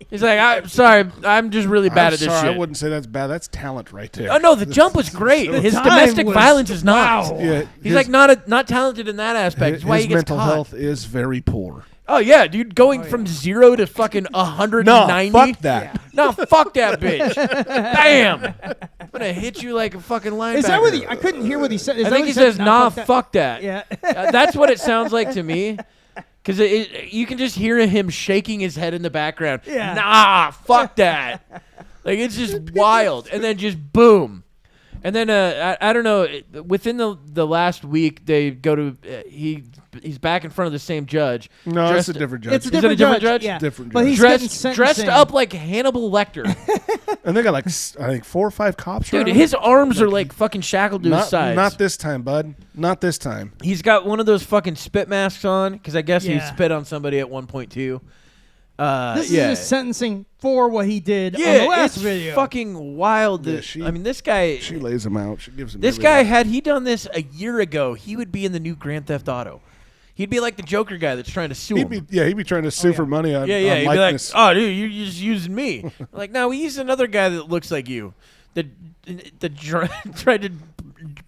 He's like, I'm sorry, I'm just really bad I'm at this sorry, shit. I wouldn't say that's bad. That's talent right there. Oh no, the jump was great. His time domestic was- violence is not. wow. Yeah, He's like not talented in that aspect. That's why his he gets mental caught. health is very poor. Oh yeah, dude, going from 0 to fucking 190. No, fuck that. No, fuck that bitch. Bam! I'm gonna hit you like a fucking linebacker. Is that what I couldn't hear what he said. Is I that think what he said? says, "Nah, fuck that." Yeah. That's what it sounds like to me. Because you can just hear him shaking his head in the background. Yeah. Nah, fuck that. Like, it's just wild. And then just boom. And then, I don't know, within the last week, they go to, he's back in front of the same judge. No, it's a different judge. It's a Is it a different different judge? Yeah. Different But judge. he's getting Dressed sentencing. up like Hannibal Lecter. And they got like, I think 4 or 5 cops Dude, around his arms are like fucking shackled to his not, sides. not this time, bud. Not this time. He's got one of those fucking spit masks on, because I guess he Yeah. spit on somebody at one point, too. This yeah. is his sentencing for what he did on Yeah, the last it's video. fucking wild. Yeah, she- I mean, this guy. She lays him out. She gives him This everything. guy, had he done this a year ago, he would be in the new Grand Theft Auto. He'd be like the Joker guy that's trying to sue him. He'd be trying to sue for money on, Yeah, on he'd be like, likeness. "Oh, dude, you're just using me." Like, no, he's another guy that looks like you. That tried to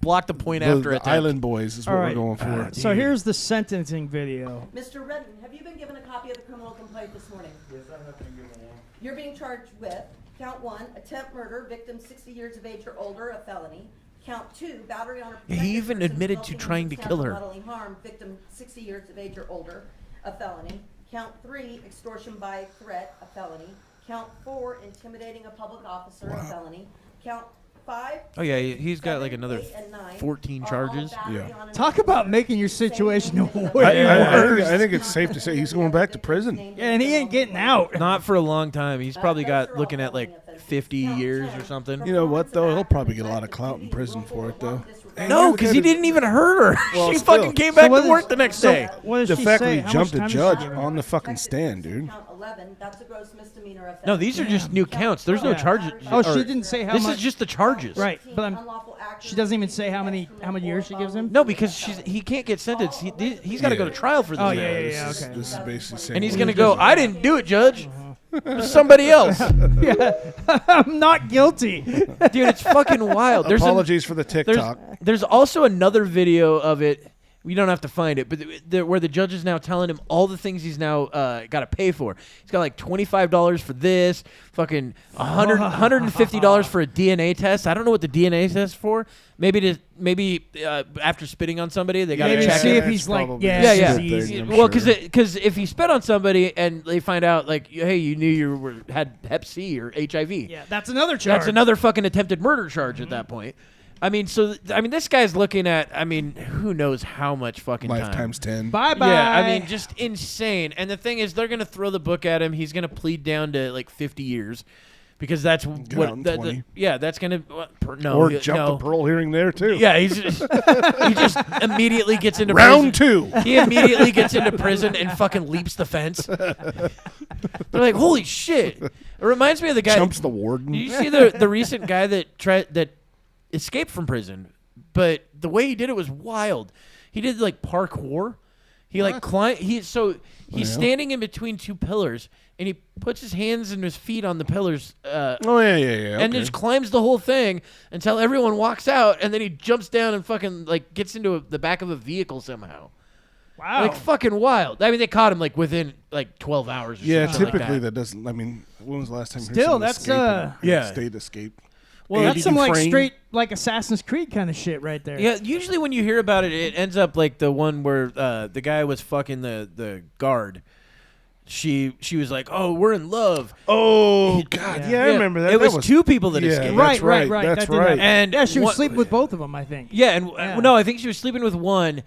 block the point after the attempt. Island Boys is what All we're right. going for. So here's the sentencing video. Mr. Redden, have you been given a copy of the criminal complaint this morning? Yes, I have been given one. You're being charged with count 1, attempt murder, victim 60 years of age or older, a felony. Count 2, battery on a protected He even person admitted to resulting in trying to kill her. substantial bodily harm, victim 60 years of age or older, a felony. Count 3, extortion by threat, a felony. Count 4, intimidating a public officer, a felony. Count 5. Oh yeah, he's got like 7, another 8, and 9 14 are all charges. battery Yeah. on an Talk about making your situation officer. way worse. I think it's safe to say he's going back to prison. Yeah, and he ain't getting out. Not for a long time. He's probably got looking at like 50 years or something. You know what, though? He'll probably get a lot of clout in prison for it, though. No, because he didn't even hurt her. Well, she still. fucking came back what to is- work the next so day. What does The she fact say? that How he jumped much a time judge is she given? on the fucking stand, dude. Count 11, that's a gross misdemeanor offense. No, these are just new counts. There's no Yeah. charges. Oh, or- she didn't say how This much. is just the charges. Right, but she doesn't even say how many years she gives him. No, because he can't get sentenced. He's got to go to trial for this. Oh now. yeah. This Okay. is basically saying. And he's gonna go, "I didn't do it, Judge. It was somebody else." I'm not guilty. Dude, it's fucking wild. Apologies for the TikTok. There's also another video of it. We don't have to find it, but where the judge is now telling him all the things he's now got to pay for. He's got like $25 for this, fucking $150 for a DNA test. I don't know what the DNA test for. Maybe after spitting on somebody, they got to Maybe check see it. if he's like, probably yeah, Yeah, It's yeah. a good thing, I'm Well, sure. because if he spit on somebody and they find out, like, hey, you knew you had Hep C or HIV, Yeah, that's another charge. that's another fucking attempted murder charge at that point. I mean, this guy's looking at, who knows how much fucking time. Lifetimes 10. Bye bye. Yeah, I mean, just insane. And the thing is, they're gonna throw the book at him. He's gonna plead down to like 50 years, because that's out what. in The, 20. that's gonna Or jump the parole hearing there, too. Yeah, he just immediately gets into Round prison. 2. He immediately gets into prison and fucking leaps the fence. They're like, holy shit! It reminds me of the guy. Jumps the warden. Did you see the recent guy that escaped from prison? But the way he did it was wild. He did like parkour. He like climbed. He's standing in between two pillars, and he puts his hands and his feet on the pillars. Oh, yeah. And Okay. just climbs the whole thing until everyone walks out, and then he jumps down and fucking like gets into the back of a vehicle somehow. wow. Like fucking wild. I mean, they caught him like within like 12 hours. Or Yeah, something like typically that. that doesn't. I mean, when was the last time you heard Still, someone that's, escape and Yeah. state escape? Well, that's Andy some like Dufresne. straight like Assassin's Creed kind of shit right there. Yeah, usually when you hear about it, it ends up like the one where the guy was fucking the guard. She was like, "Oh, we're in love." Oh, God. Yeah. Yeah, I remember that. It That was two people that yeah, escaped. that's right. right. That That's did right. happen. And yeah, she was one- sleeping with both of them, I think. Yeah, and Yeah. no, I think she was sleeping with one,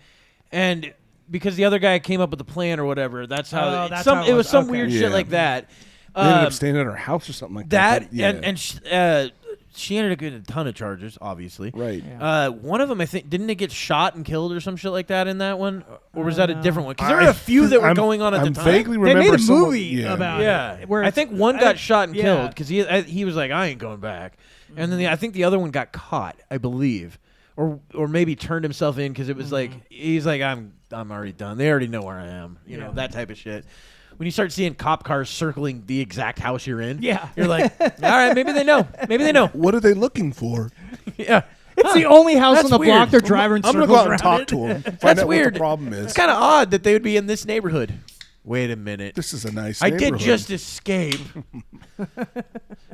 and because the other guy came up with the plan or whatever, that's how. Oh, it, that's some how it it was was. some Okay. weird Yeah. shit like that. They ended up staying at her house or something like that. But, yeah. and she ended up getting a ton of charges, obviously. Right. One of them, I think, didn't it get shot and killed or some shit like that in that one, or was that a different one? Because there were a few that were I'm- going on at the I'm time. vaguely They remember made a someone- movie yeah. about Yeah, it. Where I it's- think one got shot and yeah. killed because he was like, I ain't going back, and then I think the other one got caught, I believe, or maybe turned himself in because it was like he's like I'm already done. They already know where I am, you know, that type of shit. When you start seeing cop cars circling the exact house you're in, Yeah. you're like, all right, maybe they know, maybe they know. What are they looking for? Yeah, It's the only house That's on the weird. block they're driving I'm going circles to go out and around talk it. to them. Find That's out weird. what the problem is. It's kind of odd that they would be in this neighborhood. wait a minute. This is a nice I did neighborhood. just escape.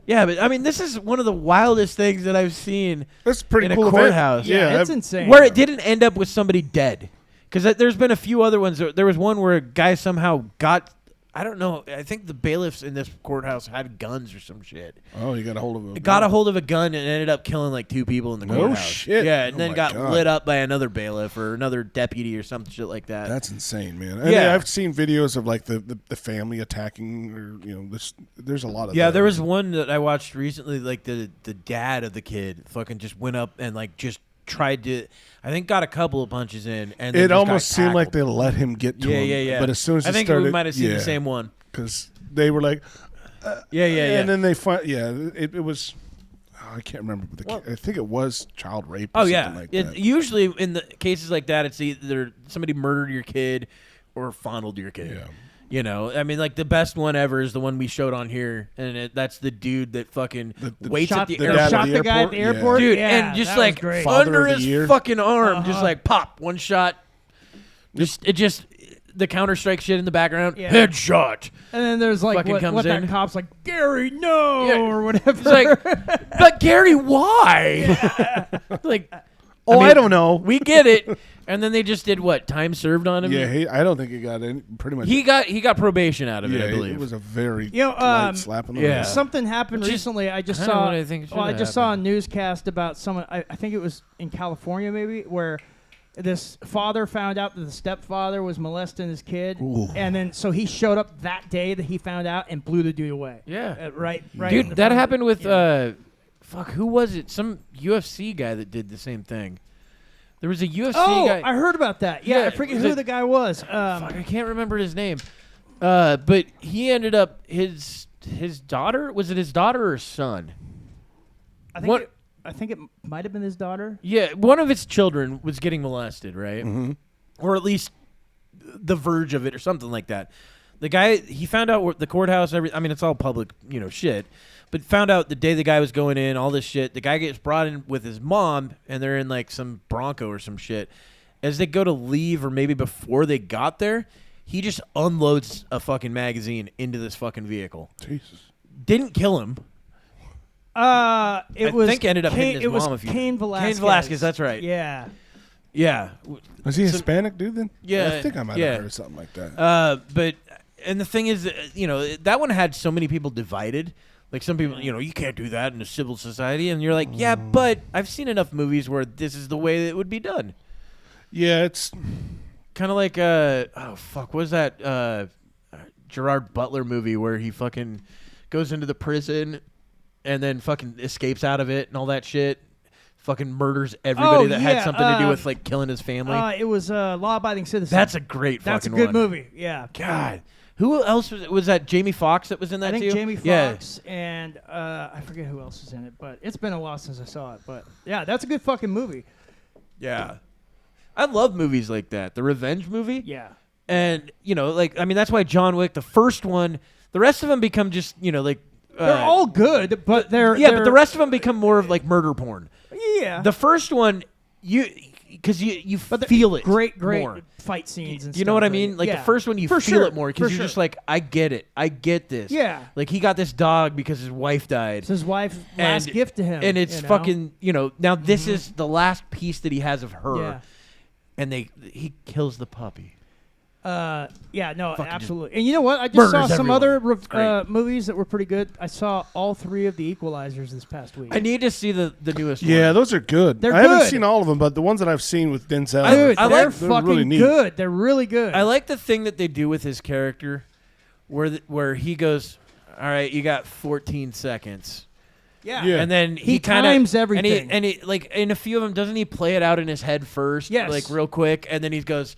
Yeah, but I mean, this is one of the wildest things that I've seen That's pretty in cool a event. courthouse. Yeah, it's insane. Where it didn't end up with somebody dead. Because there's been a few other ones. There was one where a guy somehow got, I don't know, I think the bailiffs in this courthouse had guns or some shit. Oh, you got a hold of a Got a hold of a gun and ended up killing like 2 people in the No courthouse. shit. Yeah, and Oh then my got God. lit up by another bailiff or another deputy or some shit like that. That's insane, man. And Yeah. I've seen videos of like the family attacking, or there's a lot of Yeah, that. there was one that I watched recently. Like the dad of the kid fucking just went up and like just tried to. I think got a couple of punches in, and then It just got almost seemed like tackled. they let him get to him. Yeah. But as soon as I it think started, we might have seen the same one. because they were like, Yeah. and then they it was. Oh, I can't remember. But I think it was child rape. Or Oh something yeah. like that. Usually in the cases like that, it's either somebody murdered your kid or fondled your kid. Yeah. You know, I mean, like the best one ever is the one we showed on here, and that's the dude that fucking waits at the the airport. dad Shot at the the guy at the airport? Yeah. airport, Dude, yeah, and just that was like great. Father under of the his year. fucking arm, just like pop, one shot. Just the Counter-Strike shit in the background, Yeah. headshot. And then there's like Fucking comes what that in. cop's like, Gary, no, Yeah. or whatever. It's like, but Gary, why? Like, Oh, mean, I don't know. We get it. And then they just did what? Time served on him. Yeah, I don't think he got any. Pretty much. he got probation out of it, yeah, I believe. it was a very You know, light slap in the yeah. wrist. Something happened Which is recently. I just kinda saw. what I think should I have just saw a happened. newscast about someone. I think it was in California, maybe, where this father found out that the stepfather was molesting his kid, Ooh. and then so he showed up that day that he found out and blew the dude away. Yeah. Right. in Dude, the that front. happened with Yeah. fuck, who was it? Some UFC guy that did the same thing. There was a UFC Oh, guy. I heard about that. Yeah, Yeah, I forget was who it- the guy was. Fuck, I can't remember his name. But he ended up his daughter. Was it his daughter or his son? I think it might have been his daughter. Yeah, one of his children was getting molested, right? Mm-hmm. Or at least the verge of it, or something like that. The guy, he found out the courthouse. I mean, it's all public, shit. But found out the day the guy was going in, all this shit. The guy gets brought in with his mom, and they're in like some Bronco or some shit. As they go to leave, or maybe before they got there, he just unloads a fucking magazine into this fucking vehicle. Jesus. Didn't kill him. I think ended up hitting his it was mom a few- Cain Velasquez. Cain Velasquez, that's right. Yeah. Yeah. Was he Hispanic dude then? Yeah, I think I might yeah. have heard something like that. But the thing is, that one had so many people divided. Like some people, you can't do that in a civil society, and you're like, yeah, but I've seen enough movies where this is the way that it would be done. Yeah, it's Kind of like, what was that Gerard Butler movie where he fucking goes into the prison and then fucking escapes out of it and all that shit. Fucking murders everybody that had something to do with like killing his family. It was Law Abiding Citizen. That's a great That's a fucking good one. movie. Yeah. God. Who else was that? Jamie Foxx that was in that I think too? Jamie Yeah. Foxx and I forget who else is in it, but it's been a while since I saw it. But yeah, that's a good fucking movie. Yeah. I love movies like that. The revenge movie. Yeah. And, that's why John Wick, the first one, the rest of them become just, like. They're all good, but they're but the rest of them become more of like murder porn. Yeah. The first one, because you feel it. Great more. fight scenes and You know what I stuff, mean? Like yeah. the first one, you For feel sure, it more for because you're sure. just like, I get it. I get this. Yeah. Like he got this dog because his wife died. It's his wife's last gift to him. And it's you know? fucking, now this is the last piece that he has of her. Yeah. And he kills the puppy. Yeah, no, Fucking absolutely. And you know what? I just murders saw some everyone. other It's great. movies that were pretty good. I saw all 3 of the Equalizers this past week. I need to see the newest one. yeah, those are good. They're I haven't good. seen all of them, but the ones that I've seen with Denzel, Dude, I they're like- they're fucking really neat. good. They're really good. I like the thing that they do with his character where he goes, all right, you got 14 seconds. yeah. Yeah. And then He kind of times everything. And he like in a few of them, doesn't he play it out in his head first? Yes. Like real quick, and then he goes,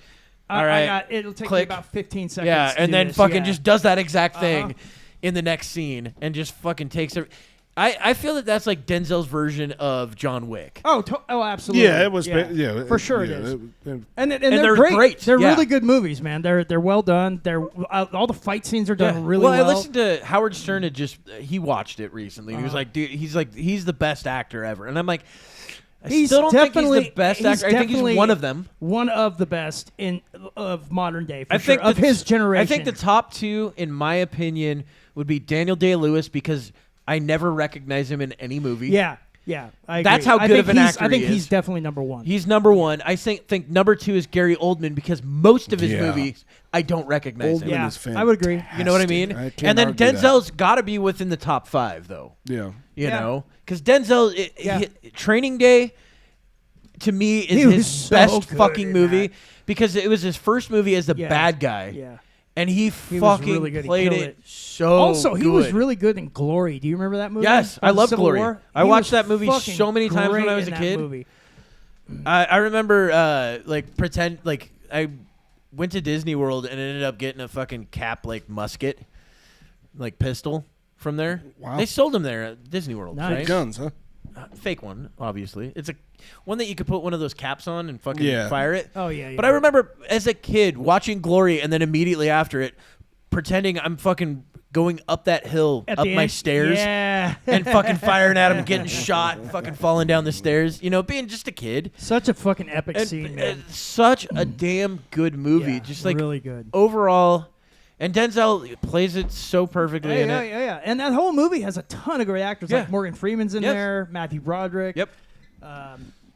all I right, got, it'll take me click. about 15 seconds. yeah, to and do then this. fucking Yeah. just does that exact thing Uh-huh. in the next scene, and just fucking takes it. I feel that that's like Denzel's version of John Wick. Oh, absolutely. yeah, it was. For sure it yeah, is. it- And And they're they're great. great, They're yeah. really good movies, man. They're well done. They're all the fight scenes are done really well. I listened to Howard Stern. He watched it recently. He was like, dude, he's the best actor ever, and I'm like, I still don't think he's the best actor. I think he's one of them. One of the best of modern day, for I sure, think of his generation. I think the top two, in my opinion, would be Daniel Day-Lewis because I never recognize him in any movie. Yeah, I That's agree. how good of an actor I think he is. he's definitely number one. He's number one. I think number two is Gary Oldman because most of his movies I don't recognize him. Oldman is fantastic. I would agree. You know what I mean? I can't And then argue that. Denzel's got to be within the top five, though. Yeah. You know? Because Denzel, Training Day, to me, is He was his so best good fucking in movie that. because it was his first movie as the Yeah. bad guy. Yeah. And he was fucking really good. He played killed it it. so Also, he was good. really good in Glory. Do you remember that movie? Yes, I Of the love Civil Glory. War? I He watched was that movie fucking so many times when great I was in a that kid. movie. I remember, I went to Disney World and ended up getting a fucking musket, pistol from there. Wow. They sold them there at Disney World. Nice. Right? Guns, huh? Fake one, obviously. It's a one that you could put one of those caps on and fucking Yeah. fire it. Oh, yeah. But I remember as a kid watching Glory and then immediately after it, pretending I'm fucking going up that hill, At up the my end? stairs, Yeah. and fucking firing at him, getting shot, and fucking falling down the stairs. You know, being just a kid. Such a fucking epic And, scene, man. such a damn good movie. Yeah, just really good. overall. And Denzel plays it so perfectly in it. Yeah. And that whole movie has a ton of great actors. Yeah. Like Morgan Freeman's in Yes. there, Matthew Broderick. Yep.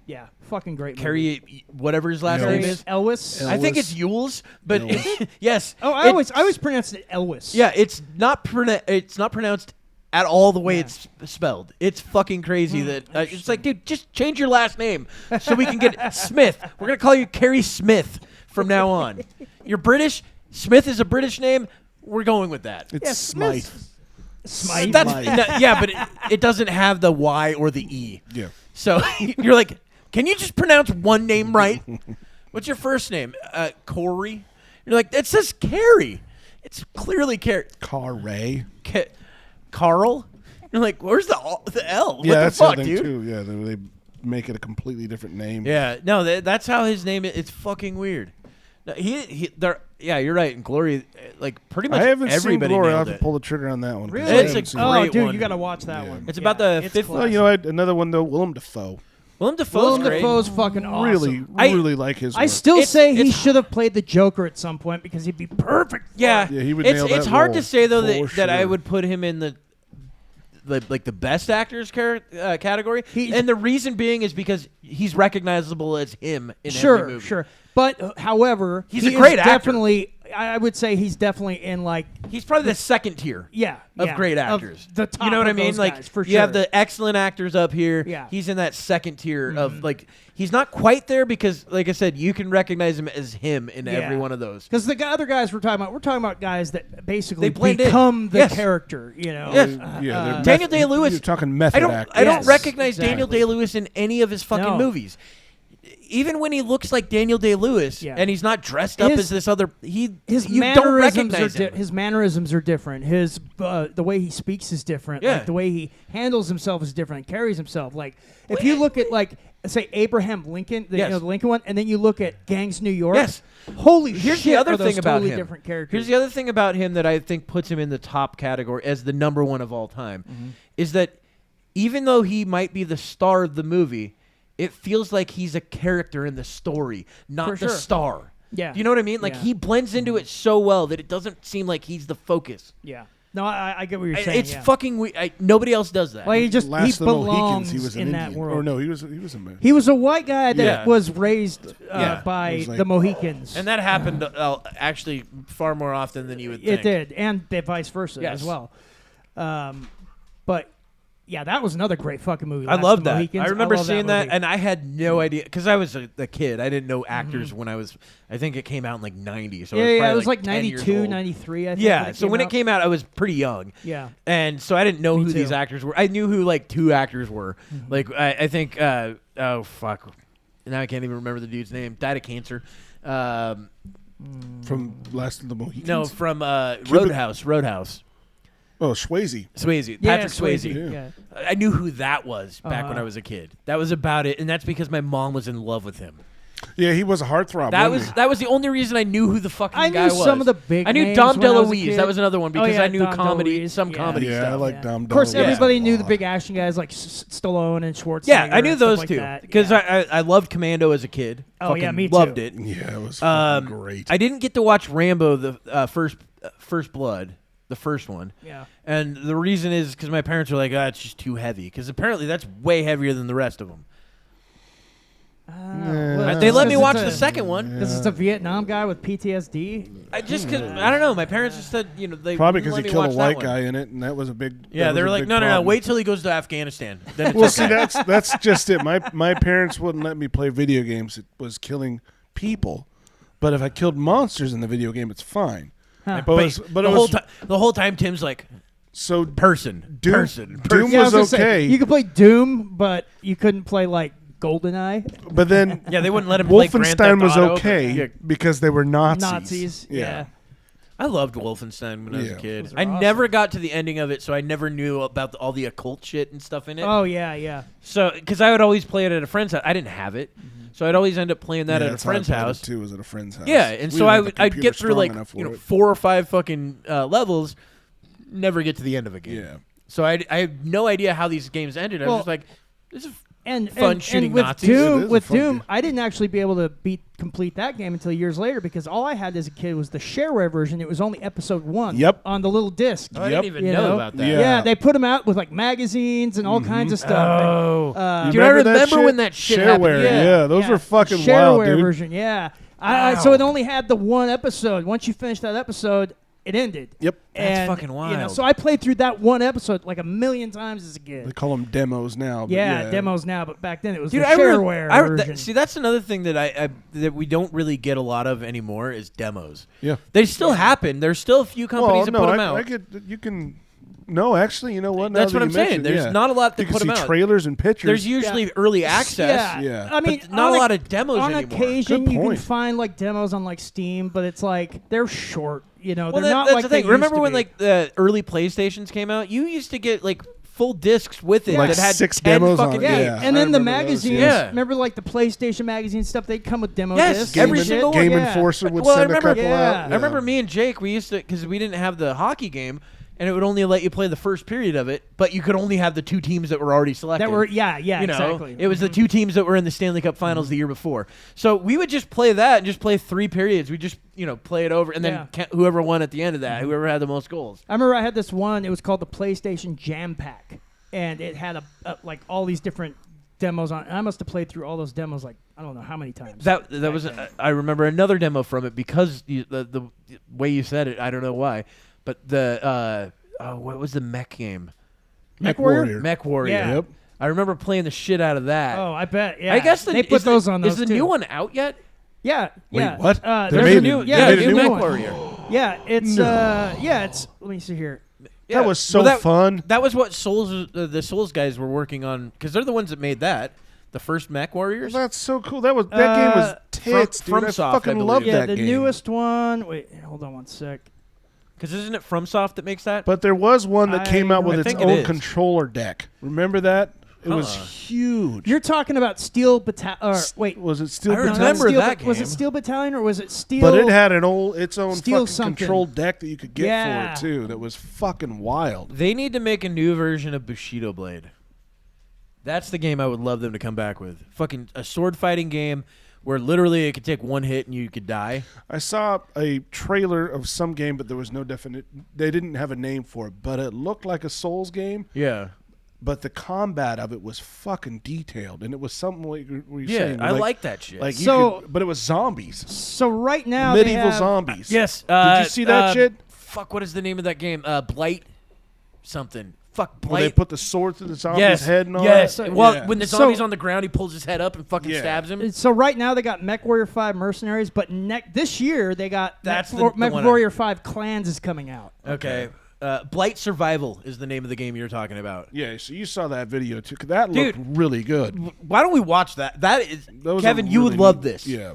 Yeah, fucking great movie. Carrie, whatever his last Elwes. name is. Elwes. El- I think Elwes. it's Yules, but Elwes. yes. Oh, I always pronounce it Elwes. Yeah, it's not pronounced at all the way it's spelled. It's fucking crazy that it's like, dude, just change your last name so we can get Smith. We're gonna call you Carrie Smith from now on. You're British. Smith is a British name. We're going with that. It's Yeah, Smythe. Smythe. Yeah, but it doesn't have the Y or the E. Yeah. So you're like, can you just pronounce one name right? What's your first name? Corey. You're like, it says Carrie. It's clearly Carrie. Ray. Carl. You're like, where's the L? What Yeah, the that's fuck, the thing dude? too. Yeah, they make it a completely different name. Yeah, no, that's how his name is. It's fucking weird. No, yeah, you're right. In Glory, pretty much I haven't seen everybody Glory. I nailed have to it. pull the trigger on that one. 'cause Really? I It's haven't a seen Oh, great dude, one. you got to watch that Yeah. one. It's about the it's fifth- Well, classic. you know, another one though, Willem Dafoe. Willem Dafoe's Willem great. Dafoe's fucking awesome. Really like his. I work. still It's- say he it's- should have played the Joker at some point because he'd be perfect. for Yeah, it. Yeah, he would it's nail that it's hard role, to say though for that I sure. would put him in the best actors category, He's- and the reason being is because he's recognizable as him in every Sure, movie. sure. But however, He's he a great is actor. Definitely, I would say he's definitely in He's probably the second tier. Of great actors. the top you know what I of mean? those Like guys, for you have sure. the excellent actors up here. Yeah. He's in that second tier of he's not quite there because like I said, you can recognize him as him in every one of those. Because the other guys we're talking about guys that basically They blend in. become the Yes. character. You know. Yes. Yeah, they're Daniel Day-Lewis. You're talking method actor. I don't Yes, recognize exactly. Daniel Day-Lewis in any of his fucking No. movies. Even when he looks like Daniel Day-Lewis Yeah. and he's not dressed up His- as this other, His you don't mannerisms recognize are him. his mannerisms are different. His the way he speaks is different. Yeah. Like the way he handles himself is different. Carries himself. Like if you look at say Abraham Lincoln, Yes. the Lincoln one, and then you look at Gangs New York. Yes. Holy Here's shit! the other are those thing about totally him. different characters. Here's the other thing about him that I think puts him in the top category as the number one of all time, is that even though he might be the star of the movie, it feels like he's a character in the story, not For the sure. star. Yeah. Do you know what I mean? Like Yeah. he blends into it so well that it doesn't seem like he's the focus. Yeah. No, I get what you're saying. It's yeah. fucking nobody else does that. Like he just Last he of the Mohicans, belongs he was an in Indian. that world. Or no, he was a man. He was a white guy that Yeah. was raised Yeah. by It was like- the Mohicans. And that happened actually far more often than you would think. It did, and vice versa Yes. as well. But yeah, that was another great fucking movie. I Last love of the that. Mohicans. I remember love seeing that, movie. and I had no idea because I was a kid. I didn't know actors when I was. I think it came out in like '90, so I was yeah, probably it was like 10 years 92, old. 93, I think. Yeah, so when it came out, I was pretty young. Yeah. and so I didn't know Me who these too. actors were. I knew who like two actors were. Like I think. Oh fuck! Now I can't even remember the dude's name. Died of cancer. From Last of the Mohicans. No, from Roadhouse. Oh, Swayze. Swayze. Yeah, Patrick Swayze. Yeah. I knew who that was back when Uh-huh. I was a kid. That was about it, and that's because my mom was in love with him. Yeah, he was a heartthrob. That wasn't was that was the only reason I knew who the fucking I guy knew was. some of the big I knew names Dom when I was a DeLuise. kid. That was another one because I knew Dom comedy, DeLuise, some yeah. comedy Yeah, stuff. I like Dom. Of course, DeLuise everybody a knew the lot. big action guys like Stallone and Schwarzenegger. Yeah, I knew and stuff those like two that. because Yeah. I loved Commando as a kid. Oh, yeah, Fucking me too. loved it. Yeah, it was fucking great. I didn't get to watch Rambo the First Blood, the first one. Yeah. And the reason is because my parents were like, it's just too heavy. Because apparently that's way heavier than the rest of them. They let me watch the second one. Because it's a Vietnam guy with PTSD. I don't know. My parents just said, they Probably because because he killed a white guy in it, and that was a big. Yeah, that they was were a like, big no, problem. wait till he goes to Afghanistan. Then it's Well, okay. see, that's just it. My parents wouldn't let me play video games. It was killing people, but if I killed monsters in the video game, it's fine. Huh. But The whole time, Tim's like, so person. Doom was Yeah, I was gonna say, okay. you could play Doom, but you couldn't play like GoldenEye. But then Yeah, they wouldn't let him play Grand Wolfenstein Theft was Auto, okay but- Yeah. because they were Nazis. Nazis. Yeah. I loved Wolfenstein when I was a Yeah. kid. Those are I awesome. never got to the ending of it, so I never knew about all the occult shit and stuff in it. Oh yeah, yeah. So, because I would always play it at a friend's house. I didn't have it, so I'd always end up playing that Yeah, at a that's how I friend's played it house. too. Was at a friend's house. Yeah, and We so didn't have the I'd computer get through strong like enough for it. 4 or 5 fucking levels, never get to the end of a game. Yeah. So I had no idea how these games ended. I was Well, just like, this is And fun shooting with Nazis. It is Doom, a with fun Doom, game. I didn't actually be able to complete that game until years later because all I had as a kid was the Shareware version. It was only episode 1. Yep. On the little disc. Oh, I Yep. didn't even You know know? about that. Yeah. Yeah, they put them out with like magazines and all kinds of stuff. Oh, And, dude, I Remember that remember shit? when that shit Shareware, happened. yeah, those were fucking wild, Shareware dude. version, yeah. Wow. So it only had the one episode. Once you finished that episode, it ended. Yep. That's And, fucking You know, wild. so I played through that one episode like a million times as a kid. They call them demos now. But Yeah, demos now, but back then it was Dude, the I Shareware version. see, that's another thing that I that we don't really get a lot of anymore is demos. Yeah. They still happen. There's still a few companies that put them out. I get you can. No, actually, you know what? Now That's that what you I'm saying. mention, There's yeah. not a lot that you can put see them out. trailers and pictures. There's usually early access. Yeah. I mean, but not on a lot of demos on anymore. occasion, Good you can point. find like demos on like Steam, but it's like they're short. You know, Well, they're not that's like the they thing. Remember used to when be. like the early PlayStations came out? You used to get like full discs with it Like that had 6 10 demos on fucking it. Yeah, games. Yeah, and I then the remember those, magazines. yeah. Remember, like the PlayStation magazine stuff? They'd come with demo Yes, discs. every and shit. single one. Game Yeah. Enforcer would Well, I send a remember- couple Yeah. out. I remember me and Jake, we used to, because we didn't have the hockey game, and it would only let you play the first period of it, but you could only have the 2 teams that were already selected. That were yeah, You know, exactly. it was the 2 teams that were in the Stanley Cup Finals the year before. So we would just play that and just play 3 periods. We just, play it over, and then whoever won at the end of that, whoever had the most goals. I remember I had this one. It was called the PlayStation Jam Pack, and it had like all these different demos on. And I must have played through all those demos like I don't know how many times. That was I remember another demo from it because the way you said it, I don't know why, but the what was the mech game? Mech Warrior? Mech Warrior. Yeah. Yep. I remember playing the shit out of that. Oh, I bet. Yeah, I guess they put those on those Is the too. new one out yet? Yeah. Wait, yeah. what? They There's made a it- new. they Yeah, made the a new new one? Warrior. Yeah, it's it's. Let me see here. Yeah. That was so Well, fun. That was what the Souls guys were working on because they're the ones that made that. The first Mech Warriors. That's so cool. That game was tits, dude. From I Soft, I fucking love believe. Yeah, that the game. newest one. Wait, hold on one sec. Because isn't it FromSoft that makes that? But there was one that came out with I its think it own is. controller deck. Remember that? It was huge. You're talking about Steel Battalion. Wait, Was it Steel I Battalion? remember Steel, that Was game. it Steel Battalion or was it Steel? But it had its own Steel fucking something. control deck that you could get Yeah. for it too. That was fucking wild. They need to make a new version of Bushido Blade. That's the game I would love them to come back with. Fucking a sword fighting game where literally it could take one hit and you could die. I saw a trailer of some game, but there was no definite. They didn't have a name for it, but it looked like a Souls game. Yeah. But the combat of it was fucking detailed, and it was something like were you Yeah, saying? I like that shit. Like you So- could, but it was zombies, So right now they medieval have, zombies. Yes. Did you see that shit? Fuck, what is the name of that game? Blight something. Fuck, Where they Blight. put the sword through the zombie's Yes. head and all Yes. that. Well, Yeah. when the So- zombie's on the ground, he pulls his head up and fucking Yeah. stabs him. So right now they got Mech Warrior 5 Mercenaries, but this year they got That's Mech, the Mech one Warrior 5 Clans is coming out. Okay. Blight Survival is the name of the game you're talking about. Yeah, so you saw that video too. 'Cause that Dude. looked really good. Why don't we watch that? That is That was a Kevin. You would really love neat- this. Yeah.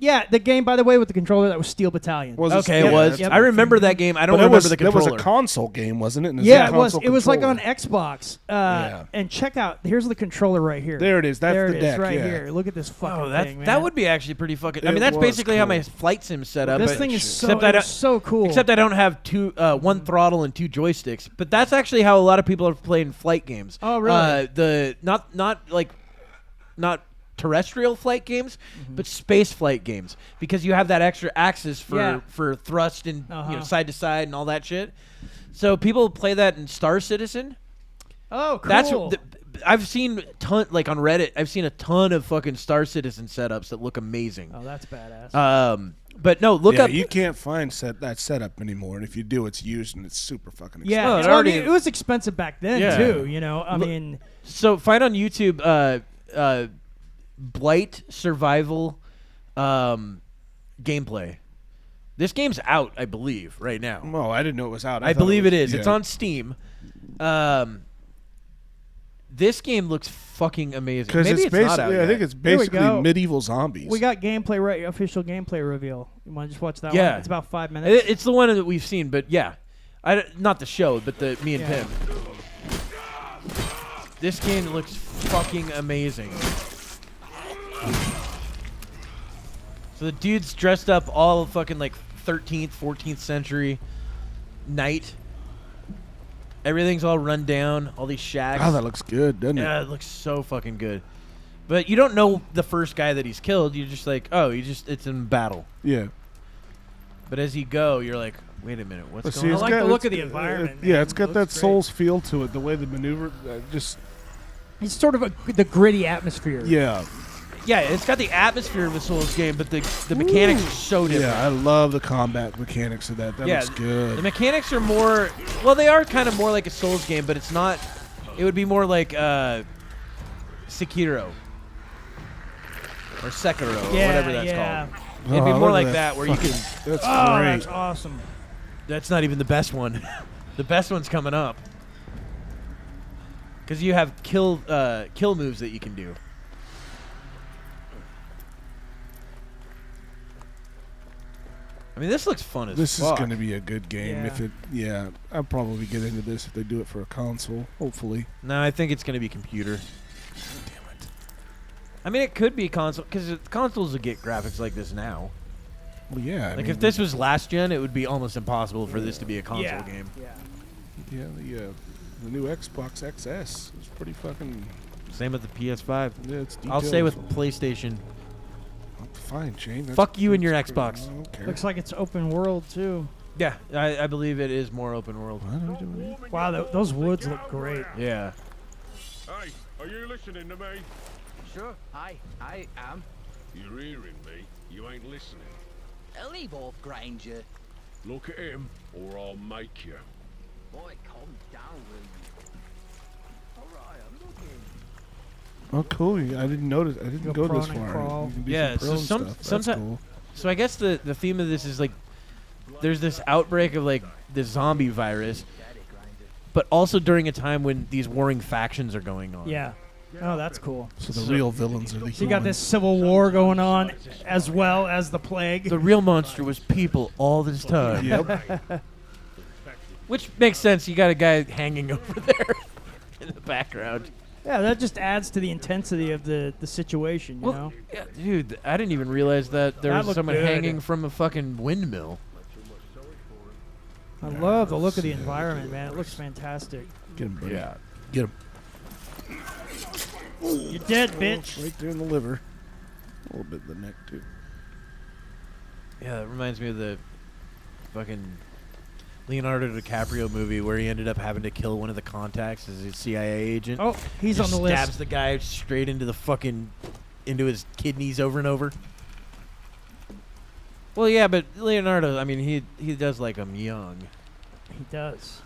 Yeah, the game, by the way, with the controller, that was Steel Battalion. Was it- Okay, yeah, it was. Yep. I remember that game. I don't But remember the that controller. was a console game, wasn't it? And Yeah, a it was. console It was like on controller. Xbox. Yeah. And check out. Here's the controller right here. There it is. That's there the it deck. is, right yeah. here. Look at this fucking Oh, thing, man. that would be actually pretty fucking. I It mean, that's was basically how my cool. flight sim set up. This but thing is except I don't, so cool. Except I don't have one throttle and 2 joysticks. But that's actually how a lot of people are playing flight games. Oh, really? The not terrestrial flight games, but space flight games, because you have that extra axis for thrust and side to side and all that shit. So people play that in Star Citizen. Oh, cool. That's I've seen on Reddit. I've seen a ton of fucking Star Citizen setups that look amazing. Oh, that's badass. But no, look up. You can't find that setup anymore, and if you do, it's used and it's super fucking expensive. Yeah, Well, it well, I already- mean, it was expensive back then Yeah. too. You know, I mean, So find on YouTube Blight Survival gameplay. This game's out, I believe, right now. Oh, I didn't know it was out. I believe it is. Yeah. It's on Steam. This game looks fucking amazing. Because Maybe it's it's not out basically, I think yet. it's Here we basically go. medieval zombies. we got gameplay official gameplay reveal. You want to just watch that Yeah. one? It's about 5 minutes. It's the one that we've seen, but yeah, not the show, but me and Yeah. Pim. This game looks fucking amazing. So the dude's dressed up all fucking like 13th, 14th century knight. Everything's all run down, all these shacks. Oh, that looks good, doesn't it? Yeah, it looks so fucking good. But you don't know the first guy that he's killed. You're just like, oh, it's in battle. Yeah. But as you go, you're like, wait a minute, what's But going I on? like the look it's- of the environment, yeah, man. it's got It that looks great. Souls feel to it. The way the maneuver, just It's sort of the gritty atmosphere. yeah, Yeah, it's got the atmosphere of a Souls game, but the mechanics are so different. yeah. I love the combat mechanics of that. That looks The good. mechanics are more, well, they are kind of more like a Souls game, but it's not. It would be more like Sekiro or Sekiro or Yeah, whatever that's yeah. called. It'd be Oh, more look at like that, where you fucking- can. That's Oh, great. that's awesome. That's not even the best one. The best one's coming up. Because you have kill moves that you can do. I mean, this looks fun as This fuck. is going to be a good game. Yeah. If it, yeah, I'll probably get into this if they do it for a console. Hopefully. No, I think it's going to be computer. I mean, it could be console, because consoles will get graphics like this now. Well, yeah. I Like, mean, if this was last gen, it would be almost impossible for this to be a console Yeah. game. Yeah. yeah, the new Xbox XS is pretty fucking. Same with the PS5. Yeah, it's I'll stay with detailed. PlayStation. Fine, Shane. Fuck you and your that's pretty- Xbox. I don't care. Looks like it's open world too. Yeah, I believe it is more open world. What are we doing? Wow, those woods look great. Yeah. Hey, are you listening to me? Sure, I am. You're hearing me. You ain't listening. Leave off, Granger. Look at him, or I'll make you. Boy, calm down, will you? Alright, I'm looking. Oh, cool. I didn't notice. I didn't Go go this prone and far. crawl. You can do Yeah, some so prone stuff. That's sometimes. cool. So I guess the theme of this is like, there's this outbreak of like this zombie virus, but also during a time when these warring factions are going on. Yeah. Oh, that's cool. So the real villains are the So you got humans. this civil war going on as well as the plague. The real monster was people all this time. Yep. Which makes sense. You got a guy hanging over there in the background. Yeah, that just adds to the intensity of the situation, you know? Yeah, dude, I didn't even realize that there That was looked someone good. hanging from a fucking windmill. I love the look of the environment, man. It looks fantastic. Get him, buddy. Yeah. Get him. You're dead, bitch. Right there in the liver. A little bit in the neck, too. Yeah, that reminds me of the fucking Leonardo DiCaprio movie where he ended up having to kill one of the contacts as a CIA agent. Oh, he's Just on the stabs list. the guy straight into the fucking into his kidneys over and over. Well, yeah, but Leonardo, I mean, he does like him young, He does.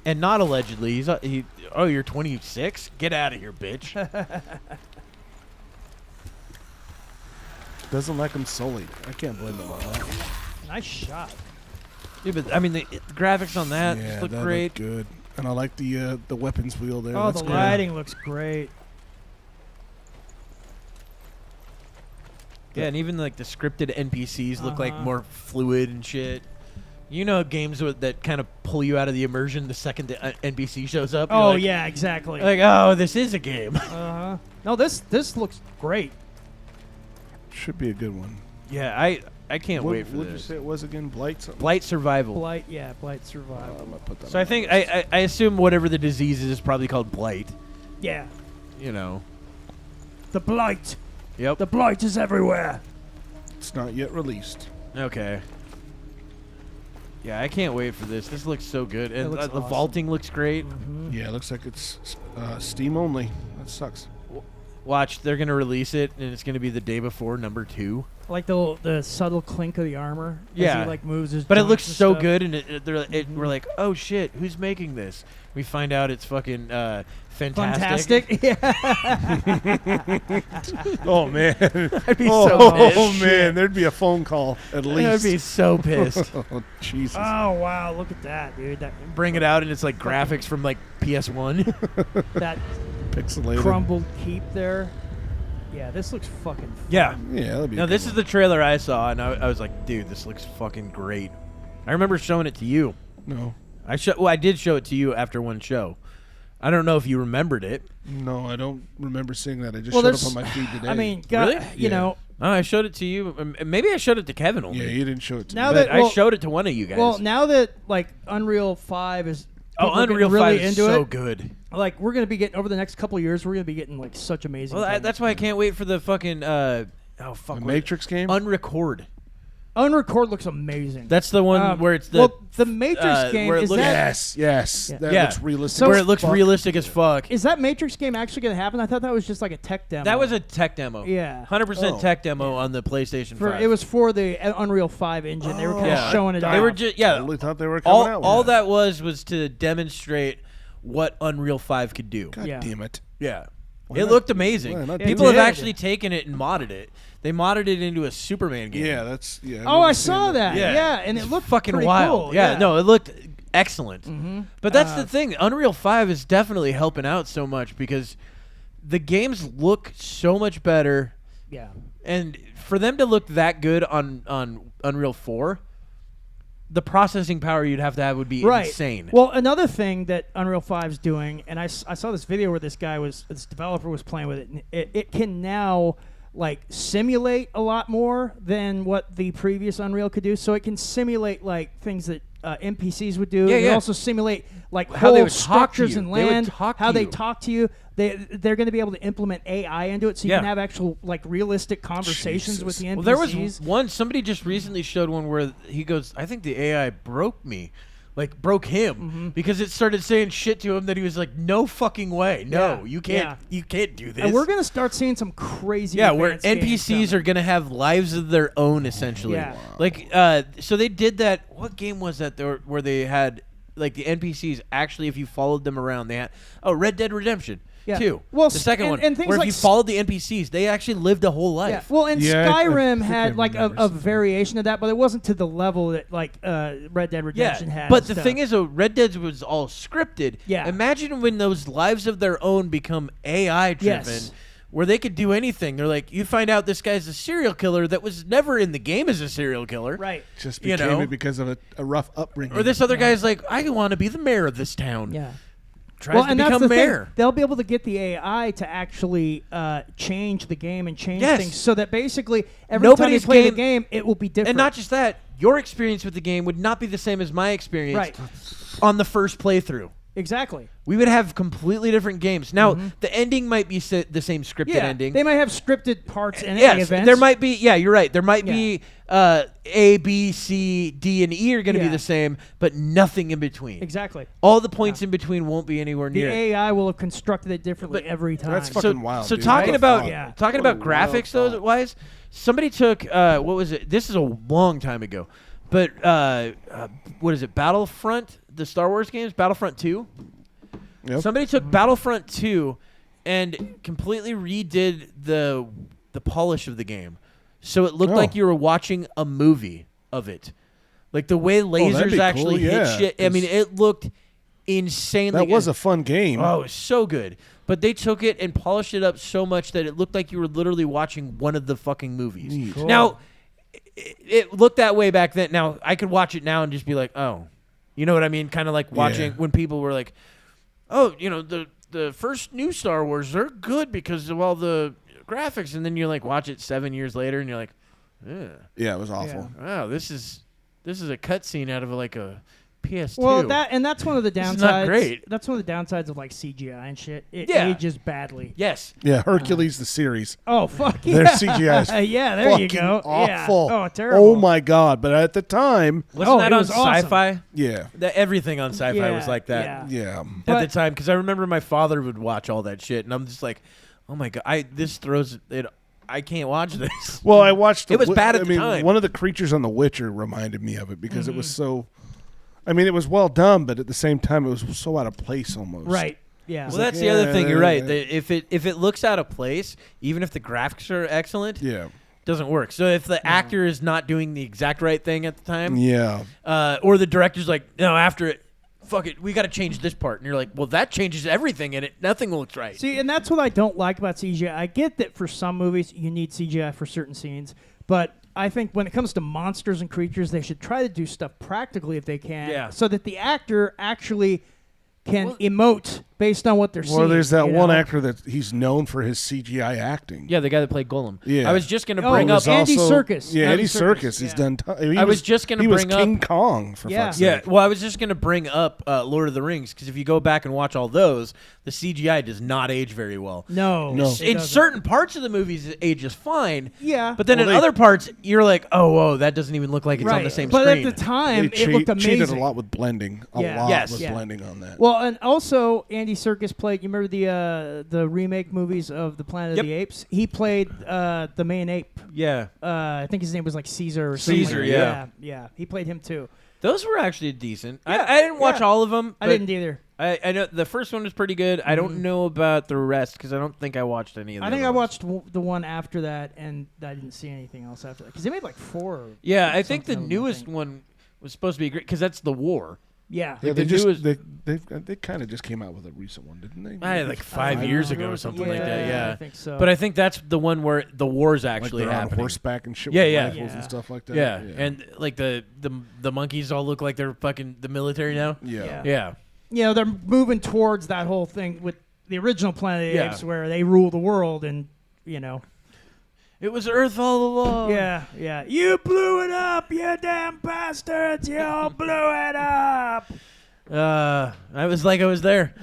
and not allegedly. He's oh, you're 26? Get out of here, bitch. Doesn't like him sullied. I can't blame him on that. Nice shot. Dude, but I mean, the graphics on that Yeah, look that great. looked good. And I like the weapons wheel there. Oh, That's the good. lighting looks great. that. Yeah, and even like the scripted NPCs look like more fluid and shit. You know, games that kind of pull you out of the immersion the second the NPC shows up. Oh like, yeah, exactly. Like, oh, this is a game. No, this looks great. Should be a good one. Yeah, I can't wait for What did you this. say it was again? Blight something? Blight Survival. Blight Survival. I'm gonna put that So on I think I assume whatever the disease is probably called blight. Yeah. You know. The blight. Yep. The blight is everywhere. It's not yet released. Okay. Yeah, I can't wait for this. This looks so good, and looks the awesome. vaulting looks great. Yeah, it looks like it's Steam only. That sucks. Watch, they're gonna release it, and it's gonna be the day before number 2. Like the subtle clink of the armor. Yeah. As he like moves his. But it joints looks and so stuff. good, and we're like, oh shit, who's making this? We find out it's fucking fantastic. Fantastic. Yeah. Oh man. I'd be oh, so pissed. oh man, there'd be a phone call at least. I'd be so pissed. Oh Jesus. Oh wow, look at that, dude. That Bring it out, and it's like graphics from like PS1. that Pixelated. crumbled keep there. Yeah, this looks fucking fun. Yeah. Yeah, that'd be. No, this is the trailer I saw, and I was like, dude, this looks fucking great. I remember showing it to you. No. I did show it to you after one show. I don't know if you remembered it. No, I don't remember seeing that. I just Well, showed up there's- on my feed today. I mean, Really? you Yeah. know, Oh, I showed it to you. Maybe I showed it to Kevin only. yeah, you didn't show it to Now me. But that- I well- showed it to one of you guys. well, now that like Unreal 5 is oh, people are getting Unreal really 5 is into so it. good. Like we're gonna be getting over the next couple of years, we're gonna be getting like such amazing. Well, things. that's why I can't wait for the fucking the what- Matrix game. Unrecord. Unrecord looks amazing. That's the one where it's the well, the Matrix game where it is looks- that yes. Yeah. That Yeah. looks realistic. So- where as it looks fuck. realistic as fuck. is that Matrix game actually gonna happen? I thought that was just like a tech demo. That was a tech demo. Yeah. 100% Oh. tech demo on the PlayStation for 5. it was for the Unreal 5 engine. They were kind of Yeah. showing it They off. were just I yeah. totally thought they were coming out. All with that was to demonstrate what Unreal 5 could do. God Yeah. damn it. Yeah. Why It not- looked amazing. why not People do have it? actually taken it and modded it. They modded it into a Superman game. Yeah, that's yeah. Oh, I remember saw seeing that. Yeah. Yeah, and it It's looked fucking pretty wild. Cool. Yeah, no, it looked excellent. Mm-hmm. But that's the thing. Unreal 5 is definitely helping out so much because the games look so much better. Yeah. And for them to look that good on Unreal 4, the processing power you'd have to have would be Right. insane. Well, another thing that Unreal 5's doing, and I saw this video where this developer was playing with it, and it can now like simulate a lot more than what the previous Unreal could do. So it can simulate like things that NPCs would do. Yeah, It can yeah. also simulate like How they whole would talk to structures you. and They would land, talk to how they you. talk to you. They're going to be able to implement AI into it, so you Yeah. can have actual like realistic conversations with the NPCs. Well, there was one. Somebody just recently showed one where he goes, "I think the AI broke me, like broke him, because it started saying shit to him that he was like, no fucking way, no, Yeah. you can't, Yeah. you can't do this." And we're going to start seeing some crazy yeah, where advanced games NPCs coming. are gonna have lives of their own essentially. Yeah. Like, so they did that. What game was that? Where they had like the NPCs actually, if you followed them around, they had Red Dead Redemption. Yeah. 2. Well, the second and- one, and things where like if you followed the NPCs, they actually lived a whole life. Yeah. Well, and Yeah, I Skyrim think I had like remember a seeing that. variation of that, but it wasn't to the level that like Red Dead Redemption had. but and the stuff. thing is, Red Dead was all scripted. Yeah. Imagine when those lives of their own become AI driven, Yes. where they could do anything. They're like, you find out this guy's a serial killer that was never in the game as a serial killer. right? Just you became know. it because of a rough upbringing. Or this other guy's like, I want to be the mayor of this town. Yeah. Tries to and that's become the mayor. thing. They'll be able to get the AI to actually change the game and change Yes. things, so that basically every time Nobody's you play the game- game, it will be different. And not just that, your experience with the game would not be the same as my experience Right. on the first playthrough. exactly. We would have completely different games. Now, the ending might be the same scripted Yeah, ending. they might have scripted parts in Yes, the events. there might be. Yeah, you're right. There might Yeah. be A, B, C, D, and E are going to be Yeah. the same, but nothing in between. exactly. All the points in between won't be anywhere The near. it. AI will have constructed it differently every time. That's fucking wild. So dude. talking What a about thought. Yeah. talking What about a wild graphics though thought. wise, somebody took what was it? This is a long time ago, but what is it? Battlefront, the Star Wars games, Battlefront 2. Yep. Somebody took Battlefront 2 and completely redid the polish of the game, so it looked Oh. like you were watching a movie of it, like the way that'd lasers be actually cool, hit yeah, shit. I mean, 'cause it looked insanely. That was good. a fun game. Oh, it was so good. but they took it and polished it up so much that it looked like you were literally watching one of the fucking movies. Cool. Now, it looked that way back then. Now, I could watch it now and just be like, oh. You know what I mean? Kind of like watching when people were like, oh, you know, the first new Star Wars, they're good because of all the graphics. And then you like watch it 7 years later and you're like, yeah, it was awful. Wow, this is a cutscene out of like a PS2. Well, that's one of the downsides. It's not great. That's one of the downsides of like CGI and shit. It Yeah. ages badly. Yes. Yeah, Hercules the series. Oh fuck yeah. Their CGI is yeah, there you fucking go. awful. Yeah. Oh, terrible. Oh my god! But at the time, Wasn't that it on was awesome. Sci-Fi? yeah, Everything on Sci-Fi was like that yeah. at the time. Because I remember my father would watch all that shit, and I'm just like, oh my god, this throws it. I can't watch this. Well, I watched. It was bad at the time. One of the creatures on The Witcher reminded me of it because it was so. I mean, it was well done, but at the same time, it was so out of place almost. Right. Yeah. Well, that's the other thing. You're right. If it looks out of place, even if the graphics are excellent, doesn't work. So if the actor is not doing the exact right thing at the time, or the director's like, no, after it, fuck it, we got to change this part, and you're like, well, that changes everything, and nothing looks right. See, and that's what I don't like about CGI. I get that for some movies you need CGI for certain scenes, but I think when it comes to monsters and creatures, they should try to do stuff practically if they can, so that the actor actually can emote based on what they're seeing. Well, there's that one actor that he's known for his CGI acting. Yeah, the guy that played Gollum. Yeah. I was just going to bring up Andy Serkis. Yeah, Andy Serkis. He's done. I was just going to bring up King Kong for fuck's sake. Yeah, well, I was just going to bring up Lord of the Rings because if you go back and watch all those, the CGI does not age very well. No. In certain parts of the movies, it ages fine. Yeah. But then in other parts, you're like, oh, whoa, that doesn't even look like it's on the same but screen. But at the time, They it looked amazing. cheated a lot with blending. A lot with blending on that. Well, and also Andy Serkis played. You remember the remake movies of the Planet of the Apes? He played the main ape. Yeah. I think his name was like Caesar or something. Caesar, like yeah. Yeah. He played him too. Those were actually decent. Yeah, I didn't watch all of them. I didn't either. I know the first one was pretty good. I don't know about the rest because I don't think I watched any of them. I think I watched the one after that, and I didn't see anything else after that because they made like 4. Yeah, I think the newest one was supposed to be great because that's the war. Yeah. Yeah, they kind of just came out with a recent one, didn't they? Like 5 years ago or something like that. Yeah, I think so. But I think that's the one where the war's actually like they're happening. on horseback and shit. with rifles and stuff like that. Yeah, and like the monkeys all look like they're fucking the military now. Yeah. You know, they're moving towards that whole thing with the original Planet of the Apes where they rule the world and, you know. It was Earth all along. Yeah. You blew it up, you damn bastards. You all blew it up. I was like I was there.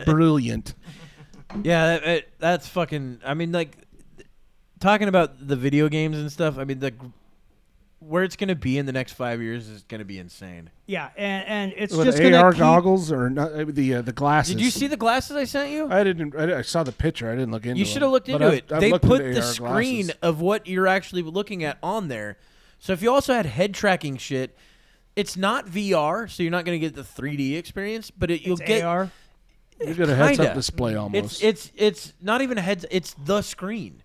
Brilliant. Yeah, that's fucking. I mean, like talking about the video games and stuff. I mean, where it's gonna be in the next 5 years is gonna be insane. Yeah, and it's with just AR gonna goggles or not, the glasses. Did you see the glasses I sent you? I didn't. I saw the picture. I didn't look into it. You should have looked into it. They put the screen of what you're actually looking at on there. So if you also had head tracking shit, it's not VR, so you're not going to get the 3D experience, but you'll get AR. You get a heads-up display almost. It's not even a heads. It's the screen.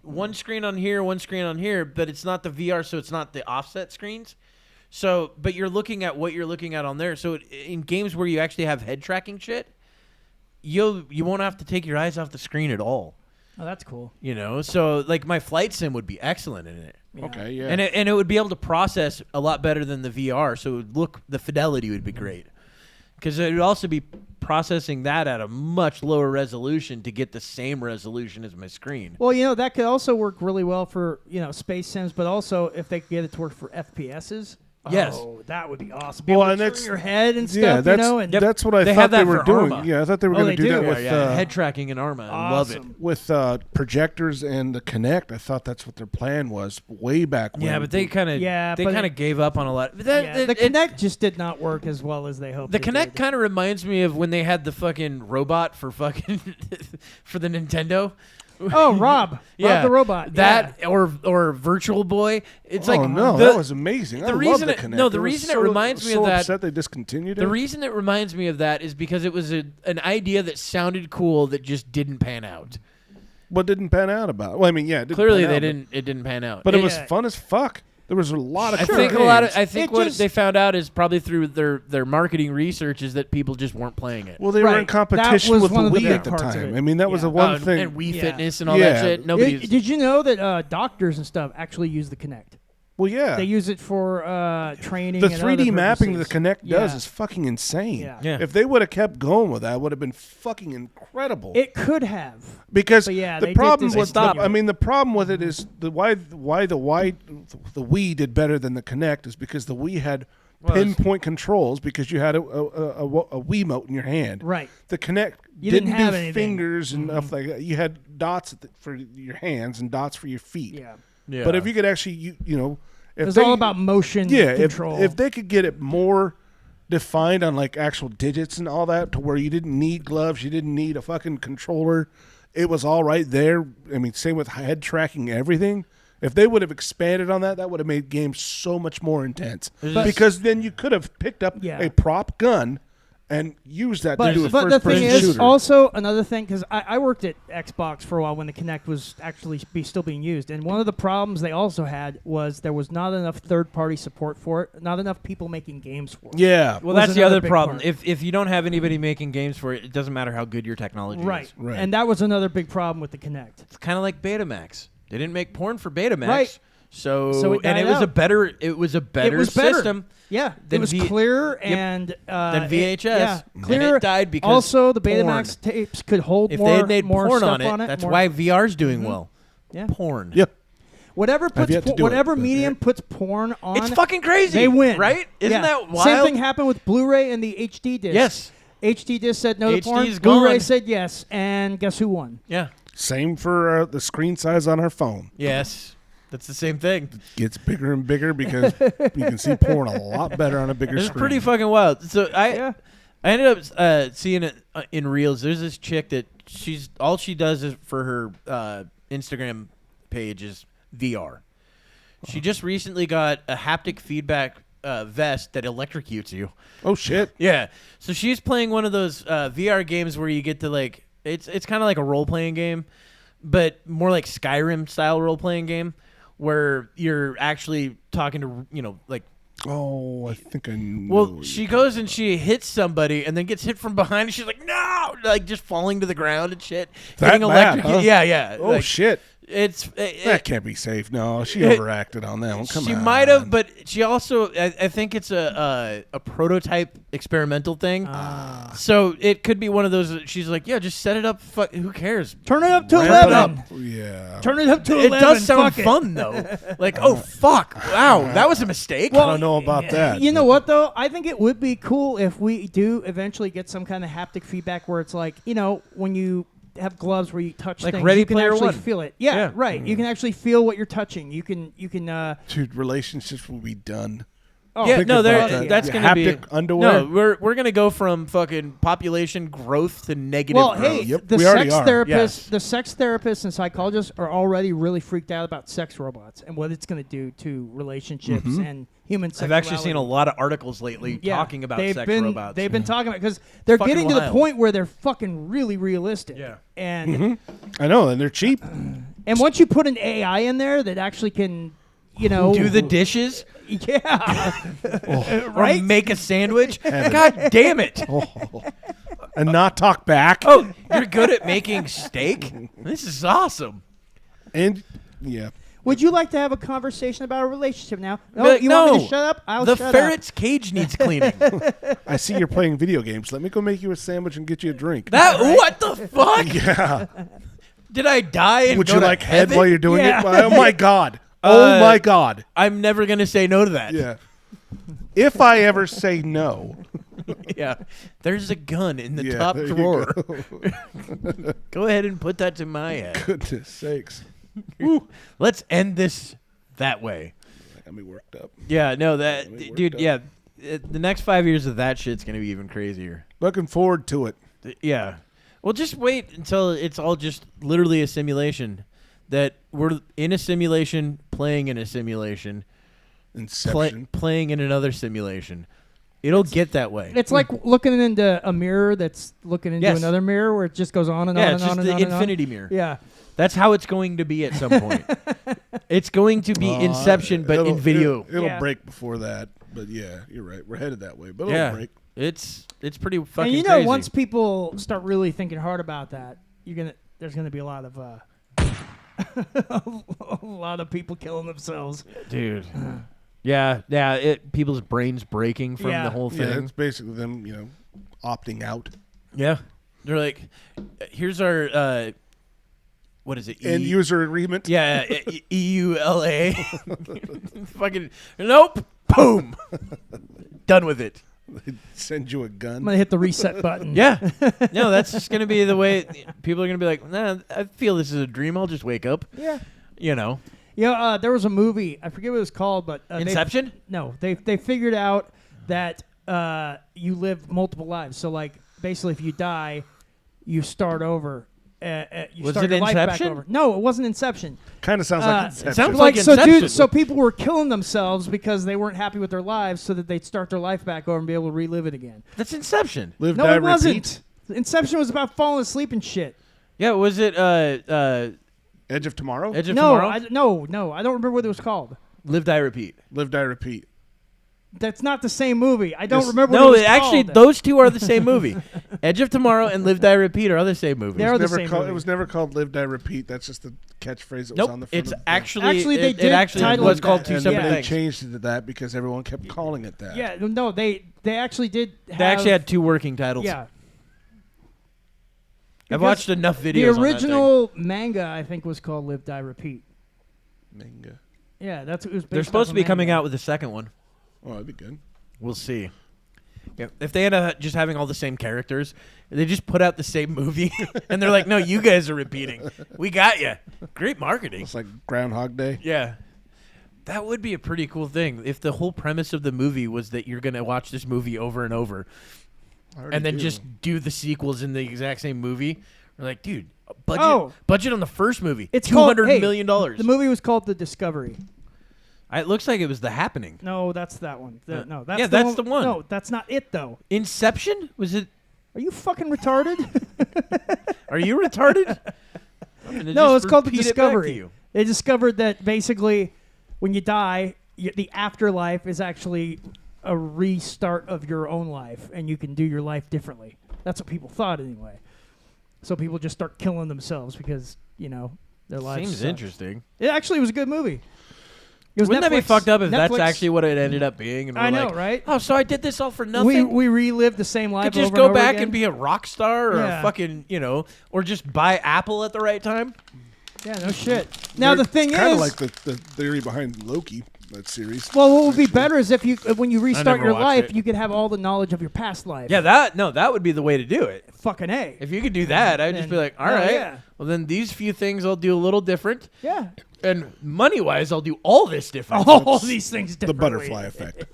One screen on here, one screen on here, but it's not the VR, so it's not the offset screens. So, but you're looking at what you're looking at on there. So in games where you actually have head tracking shit, you won't have to take your eyes off the screen at all. Oh, that's cool. You know, so like my flight sim would be excellent in it. Yeah. Okay, yeah. And it would be able to process a lot better than the VR, so the fidelity would be great. Because it would also be processing that at a much lower resolution to get the same resolution as my screen. Well, you know, that could also work really well for, you know, space sims, but also if they could get it to work for FPSs. Yes. Oh, that would be awesome. Be able to turn your head and stuff, yeah, that's, you know? And that's what I they thought have that they were for doing. Arma. Yeah, I thought they were going to do that with head tracking in Arma. I love it. With projectors and the Kinect, I thought that's what their plan was way back when. Yeah, but they kind of gave up on a lot. the Kinect just did not work as well as they hoped. The Kinect kind of reminds me of when they had the fucking robot for fucking for the Nintendo. Oh, Rob the robot. That or Virtual Boy. It's like that was amazing. The I reason love the Kinect. the reason it reminds me of that. Upset they discontinued it. The reason it reminds me of that is because it was an idea that sounded cool that just didn't pan out. What didn't pan out about? Well, I mean, yeah, clearly it didn't pan out. But it was fun as fuck. There was a lot of. I think what they found out is probably through their marketing research is that people just weren't playing it. Well, they were in competition with the Wii at the time. I mean, that was the one thing. And Wii Fitness and all that shit. Did you know that doctors and stuff actually use the Kinect? Well, yeah. They use it for training. The and 3D other mapping purposes. the Kinect does is fucking insane. Yeah. If they would have kept going with that, it would have been fucking incredible. It could have. Because the problem with the problem with it is why the Wii did better than the Kinect is because the Wii had pinpoint controls because you had a Wiimote in your hand. Right. The Kinect didn't have do anything. fingers and stuff like that. You had dots for your hands and dots for your feet. Yeah. But if you could actually, if it's all about motion control. If they could get it more defined on like actual digits and all that to where you didn't need gloves, you didn't need a fucking controller, it was all right there. I mean, same with head tracking, everything. If they would have expanded on that, that would have made games so much more intense. Because then you could have picked up a prop gun and used that to do a first-person shooter. But the thing is, also another thing, because I worked at Xbox for a while when the Kinect was actually still being used, and one of the problems they also had was there was not enough third-party support for it, not enough people making games for it. Yeah. Well, that's the other problem. If you don't have anybody making games for it, it doesn't matter how good your technology is. Right. And that was another big problem with the Kinect. It's kind of like Betamax. They didn't make porn for Betamax. Right. So it was a better system. Yeah, it was clear and than VHS. Clear. And it died because also the Betamax tapes could hold if more. they had made more porn stuff on it, that's more. why VR's doing well. Yeah, porn. Yep. Whatever medium puts porn on, it's fucking crazy. They win, right? Isn't that wild? Same thing happened with Blu-ray and the HD disc. Yes. HD disc said no to porn. HD's Blu-ray gone. said yes, and guess who won? Yeah. Same for the screen size on our phone. Yes. That's the same thing. Gets bigger and bigger because you can see porn a lot better on a bigger screen. It's pretty fucking wild. So I ended up seeing it in Reels. There's this chick that all she does is for her Instagram page is VR. She just recently got a haptic feedback vest that electrocutes you. Oh shit! Yeah. So she's playing one of those VR games where you get to like it's kind of like a role playing game, but more like Skyrim style role playing game where you're actually talking to like. Oh, I think I know. Well, she goes and she hits somebody and then gets hit from behind and she's like, no! Like just falling to the ground and shit. That bad, huh? Yeah. Oh, shit. That can't be safe. No, she overacted on that one. Come on. She might have, but she also, I think it's a prototype experimental thing. So it could be one of those. She's like, yeah, just set it up. Who cares? Turn it up to Ramp 11. it up. Yeah. Turn it up to 11. It does sound Fuck fun though. Like, oh fuck, wow, that was a mistake. I don't know about that. You know what though? I think it would be cool if we do eventually get some kind of haptic feedback where it's like, when you have gloves where you touch like things, Ready you can Player actually One. feel it. Yeah, right. You can actually feel what you're touching. You can. Dude, relationships will be done. Oh, yeah, no, that. that's going to be haptic underwear. No, we're going to go from fucking population growth to negative Well, growth. hey, the sex therapists and psychologists are already really freaked out about sex robots and what it's going to do to relationships and human sexuality. I've actually seen a lot of articles lately talking about sex robots. They've been talking about because they're Fucking getting to the wild. point where they're fucking really realistic. Yeah. And I know, and they're cheap. And once you put an AI in there that actually can, do the dishes. Yeah. Right? Or make a sandwich. God damn it. And not talk back. Oh, you're good at making steak? This is awesome. And, yeah. Would you like to have a conversation about a relationship now? No, But you want me to shut up? I'll the shut ferret's cage needs cleaning. I see you're playing video games. Let me go make you a sandwich and get you a drink. What the fuck? Yeah. Did I die and Would go you to like head heaven? while you're doing Yeah. it? Oh, my God. Oh, my God. I'm never going to say no to that. Yeah. If I ever say no. Yeah. There's a gun in the Yeah, top there you drawer. go. Go ahead and put that to my head. Goodness sakes. Let's end this that way. Got me worked up. Yeah, no, dude, up. yeah. The next 5 years of that shit's going to be even crazier. Looking forward to it. Yeah. Well, just wait until it's all just literally a simulation. That we're in a simulation, playing in a simulation, Inception. playing in another simulation. It'll get that way. It's like looking into a mirror that's looking into Yes. another mirror where it just goes on and on and it's on just and the on and on. infinity mirror. Yeah. That's how it's going to be at some point. It's going to be Inception, but in video. It'll break before that. But yeah, you're right. We're headed that way. But it'll break. It's pretty fucking And crazy. once people start really thinking hard about that, there's gonna be a lot of a lot of people killing themselves, dude. People's brains breaking from the whole thing. Yeah, it's basically them, opting out. Yeah, they're like, here's our what is it? End user agreement. Yeah, EULA. Fucking nope. Boom. Done with it. They send you a gun. I'm gonna hit the reset button. Yeah. No, that's just gonna be the way people are gonna be like, nah, I feel this is a dream. I'll just wake up. Yeah. There was a movie. I forget what it was called, but Inception. They figured out that you live multiple lives. So like basically, if you die, you start over. Was it Inception? No, it wasn't Inception. Kind of sounds like Inception. It sounds like Inception. So people were killing themselves because they weren't happy with their lives, so that they'd start their life back over and be able to relive it again. That's Inception. Live, no, die, it wasn't. repeat. Inception was about falling asleep and shit. Yeah, was it Edge of Tomorrow? Edge of Tomorrow? I don't remember what it was called. Live, die, repeat. Live, die, repeat. That's not the same movie. I don't remember what it was actually, called. those two are the same movie. Edge of Tomorrow and Live, Die, Repeat are the same movie. They're the same It movie. was never called Live, Die, Repeat. That's just the catchphrase that was on the front it's of the actually they it did actually title was it called that. two and separate they things. changed it to that because everyone kept calling it that. Yeah, no, they actually did. They actually had two working titles. Yeah. I've watched enough videos. The original manga, I think, was called Live, Die, Repeat. Manga. Yeah, that's what it was. They're supposed to be coming out with the second one. Oh, that'd be good. We'll see. Yeah, if they end up just having all the same characters, they just put out the same movie, and they're like, "No, you guys are repeating. We got you." Great marketing. It's like Groundhog Day. Yeah, that would be a pretty cool thing if the whole premise of the movie was that you're gonna watch this movie over and over, and then just do the sequels in the exact same movie. We're like, dude, budget on the first movie. It's $200 million. The movie was called The Discovery. It looks like it was The Happening. No, that's that one. That's that's the one. No, that's not it though. Inception? Was it? Are you fucking retarded? Are you retarded? No, it's called The Discovery. They discovered that basically, when you die, the afterlife is actually a restart of your own life, and you can do your life differently. That's what people thought anyway. So people just start killing themselves because their lives. Seems suck. interesting. It actually was a good movie. Wouldn't that be fucked up if that's Netflix. actually what it ended up being? And I know, like, right? Oh, so I did this all for nothing? We relived the same life Could just over go and over back again. and be a rock star or a fucking, or just buy Apple at the right time? Yeah, no shit. Now the thing is, kind of like the theory behind Loki, that series. Well, what would be better is if when you restart never your watched life, it. you could have all the knowledge of your past life. Yeah, that would be the way to do it. Fucking A. If you could do that, I'd just be like, all right. Yeah. Well, then these few things I'll do a little different. Yeah. And money-wise, I'll do all this different. All these things The differently. butterfly effect.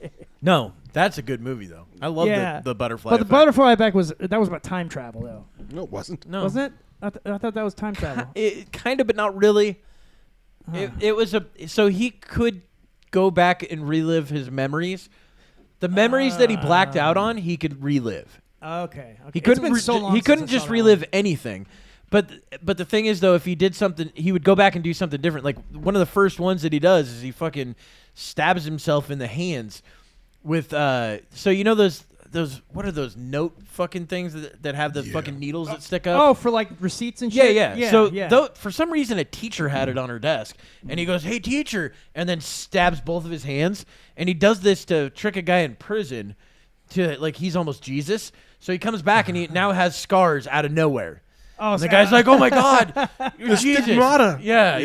No, that's a good movie, though. I love the butterfly But effect. the butterfly effect was about time travel, though. No, it wasn't. No. Wasn't it? I thought that was time travel. It kind of, but not really. It was so he could go back and relive his memories. The memories that he blacked out on, he could relive. Okay. He It's couldn't. been so long He since couldn't I just saw that relive one. anything. But the thing is, though, if he did something, he would go back and do something different. Like one of the first ones that he does is he fucking stabs himself in the hands with. So you know those what are those note fucking things that have the fucking needles that stick up? Oh, for like receipts and shit? Yeah. So though, for some reason, a teacher had it on her desk, and he goes, "Hey, teacher," and then stabs both of his hands. And he does this to trick a guy in prison, to like he's almost Jesus. So he comes back and he now has scars out of nowhere. Oh, and the guy's like, "Oh my God, you're The Jesus!" stigmata. Yeah.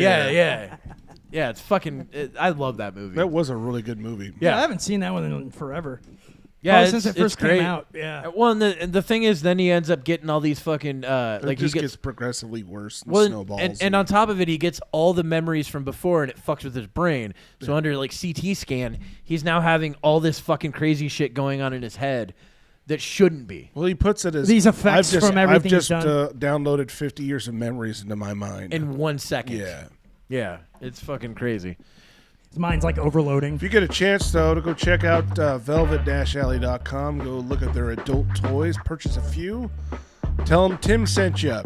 It's fucking. I love that movie. That was a really good movie. I haven't seen that one in forever. Yeah, Probably since it first great. came out. Yeah. Well, and the thing is, then he ends up getting all these fucking It just gets progressively worse. And well, snowballs. and on top of it, he gets all the memories from before, and it fucks with his brain. So under like CT scan, he's now having all this fucking crazy shit going on in his head that shouldn't be. Well, he puts it as These effects from everything I've just he's done. downloaded 50 years of memories into my mind In 1 second. Yeah, it's fucking crazy. His mind's like overloading. If you get a chance, though, to go check out velvet-alley.com, go look at their adult toys, purchase a few, tell them Tim sent you.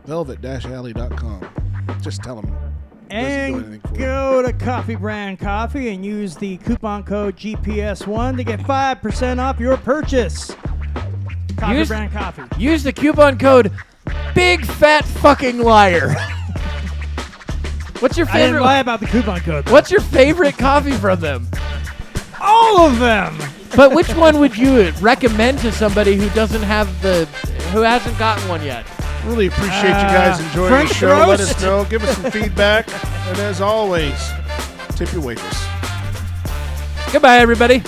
Velvet-alley.com. Just tell them. doesn't do anything for you. Go to Coffee Brand Coffee and use the coupon code GPS1 to get 5% off your purchase. Coffee Brand Coffee. Use the coupon code Big Fat Fucking Liar. What's your I favorite? didn't lie about the coupon code. Though. What's your favorite coffee from them? All of them. But which one would you recommend to somebody who hasn't gotten one yet? Really appreciate you guys enjoying French the show. Let roast. us know. Give us some feedback. And as always, tip your waitress. Goodbye, everybody.